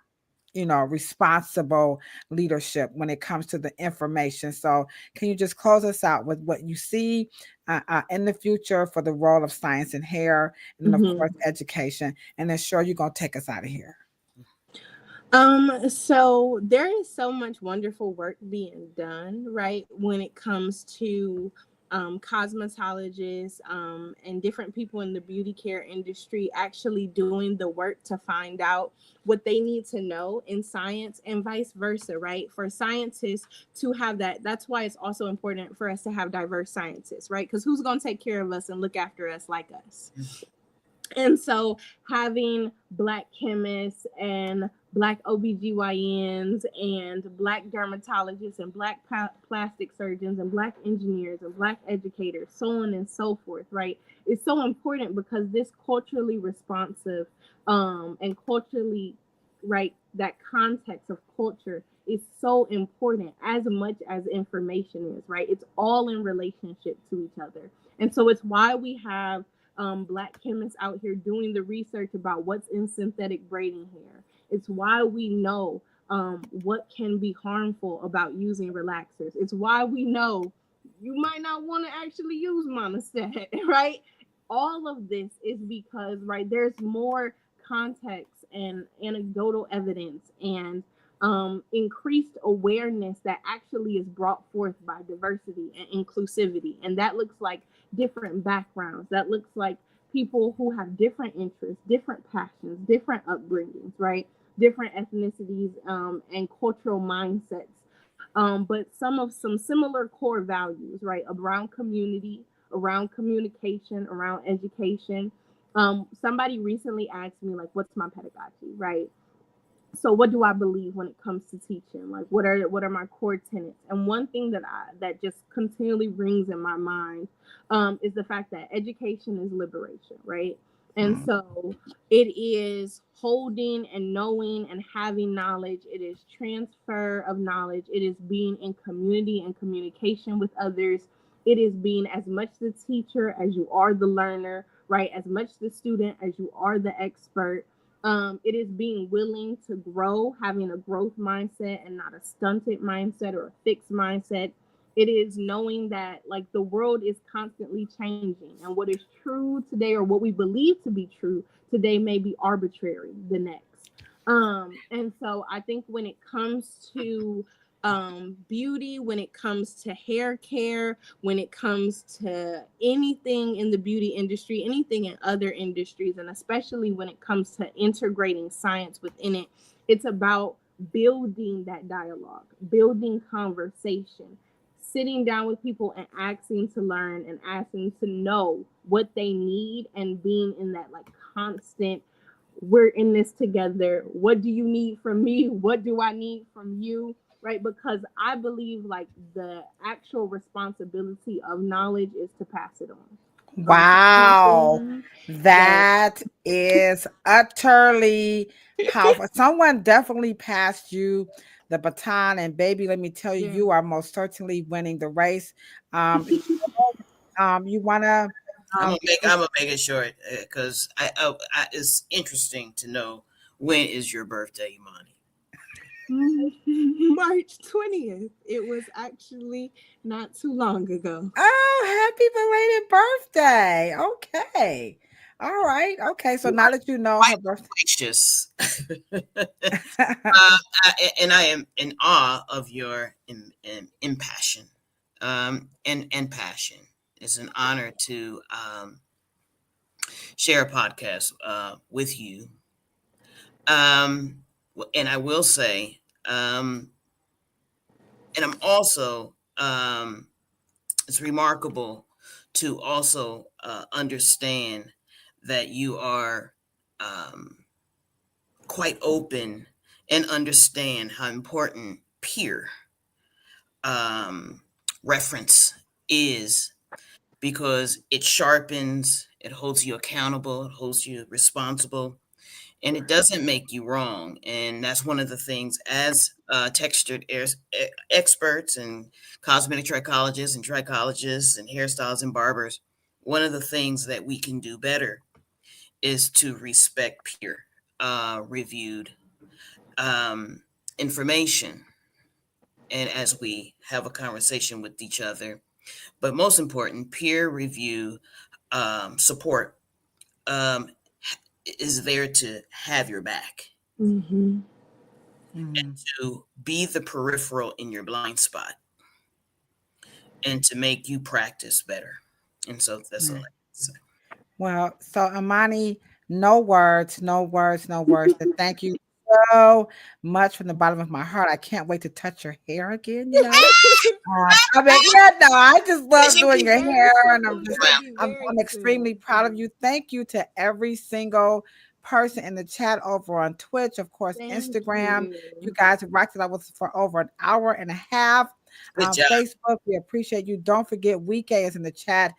responsible leadership when it comes to the information. So can you just close us out with what you see in the future for the role of science in hair, and then of course education, and then sure, you're going to take us out of here. So there is so much wonderful work being done, right, when it comes to cosmetologists and different people in the beauty care industry actually doing the work to find out what they need to know in science and vice versa, right? For scientists to have that, that's why it's also important for us to have diverse scientists, right? Because who's going to take care of us and look after us like us? And so having Black chemists and Black OBGYNs and Black dermatologists and Black plastic surgeons and Black engineers and Black educators, so on and so forth, right? It's so important because this culturally responsive and culturally, right, that context of culture is so important as much as information is, right? It's all in relationship to each other. And so it's why we have Black chemists out here doing the research about what's in synthetic braiding hair. It's why we know what can be harmful about using relaxers. It's why we know you might not want to actually use monostat, right? All of this is because, right, there's more context and anecdotal evidence and increased awareness that actually is brought forth by diversity and inclusivity. And that looks like different backgrounds. That looks like people who have different interests, different passions, different upbringings, right? Different ethnicities and cultural mindsets. But some similar core values, right? Around community, around communication, around education. Somebody recently asked me, like, what's my pedagogy, right? So what do I believe when it comes to teaching? Like what are my core tenets? And one thing that just continually rings in my mind is the fact that education is liberation, right? And so it is holding and knowing and having knowledge. It is transfer of knowledge. It is being in community and communication with others. It is being as much the teacher as you are the learner, right? As much the student as you are the expert. It is being willing to grow, having a growth mindset and not a stunted mindset or a fixed mindset. It is knowing that like the world is constantly changing, and what is true today or what we believe to be true today may be arbitrary the next. And so I think when it comes to beauty, when it comes to hair care, when it comes to anything in the beauty industry, anything in other industries, and especially when it comes to integrating science within it, it's about building that dialogue, building conversation, sitting down with people and asking to learn and asking to know what they need, and being in that like constant, we're in this together. What do you need from me? What do I need from you? Right? Because I believe like the actual responsibility of knowledge is to pass it on. Wow. That That is utterly powerful. Someone definitely passed you the baton, and baby, let me tell you, you are most certainly winning the race. You wanna um I'm gonna make it short because it's interesting to know when is your birthday, Imani. March 20th. It was actually not too long ago. Oh, happy belated birthday. Okay. All right. Okay. So now that you know Quite her birthday. gracious. And I am in awe of your impassion and passion. It's an honor to share a podcast with you. And I will say, and I'm also, it's remarkable to also understand that you are quite open and understand how important peer reference is, because it sharpens, it holds you accountable, it holds you responsible, and it doesn't make you wrong. And that's one of the things as experts and cosmetic trichologists and hairstylists and barbers, one of the things that we can do better is to respect peer reviewed information, and as we have a conversation with each other, but most important, peer review support um, is there to have your back Mm-hmm. and to be the peripheral in your blind spot and to make you practice better. And so that's all I can say. Well, so Imani, no words, no words, no words. But thank you so much from the bottom of my heart. I can't wait to touch your hair again, you know. I mean, yeah, no, I just love Thank doing you your hair, and Well, I'm extremely proud of you. Thank you to every single person in the chat over on Twitch, of course, Thank Instagram. You you. guys rocked it out with us for over an hour and a half. good job. Facebook, we appreciate you. Don't forget, Week is in the chat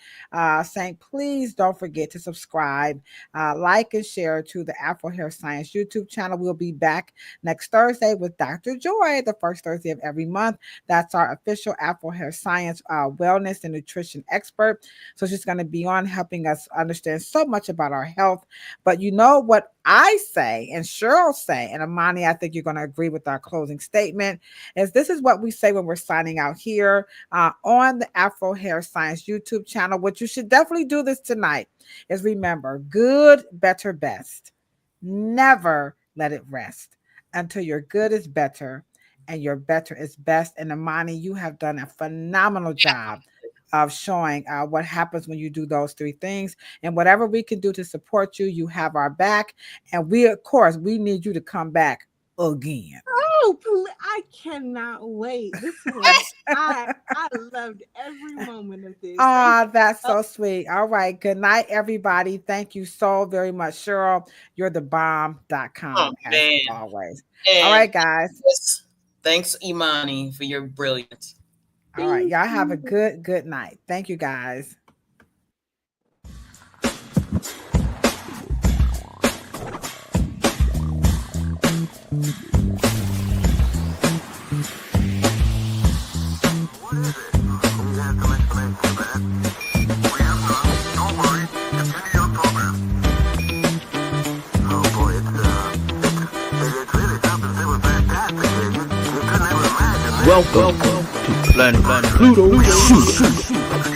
saying, please don't forget to subscribe, like, and share to the Afro Hair Science YouTube channel. We'll be back next Thursday with Dr. Joy, the first Thursday of every month. That's our official Afro Hair Science wellness and nutrition expert. So she's going to be on helping us understand so much about our health. But you know what I say, and Cheryl say, and Imani, I think you're going to agree with our closing statement, is this is what we say when we're signing out here on the Afro Hair Science YouTube channel. What you should definitely do this tonight is remember, good, better, best. Never let it rest until your good is better and your better is best. And Imani, you have done a phenomenal job of showing what happens when you do those three things. And whatever we can do to support you, you have our back. And we, of course, we need you to come back again. Oh, I cannot wait. This was I love loved every moment of this. Ah, that's so sweet. All right. Good night, everybody. Thank you so very much, Cheryl. You're the bomb.com as always. All right, guys. Thanks, Imani, for your brilliance. All right. Y'all have a good night. Thank you, guys. Welcome to Planet Pluto.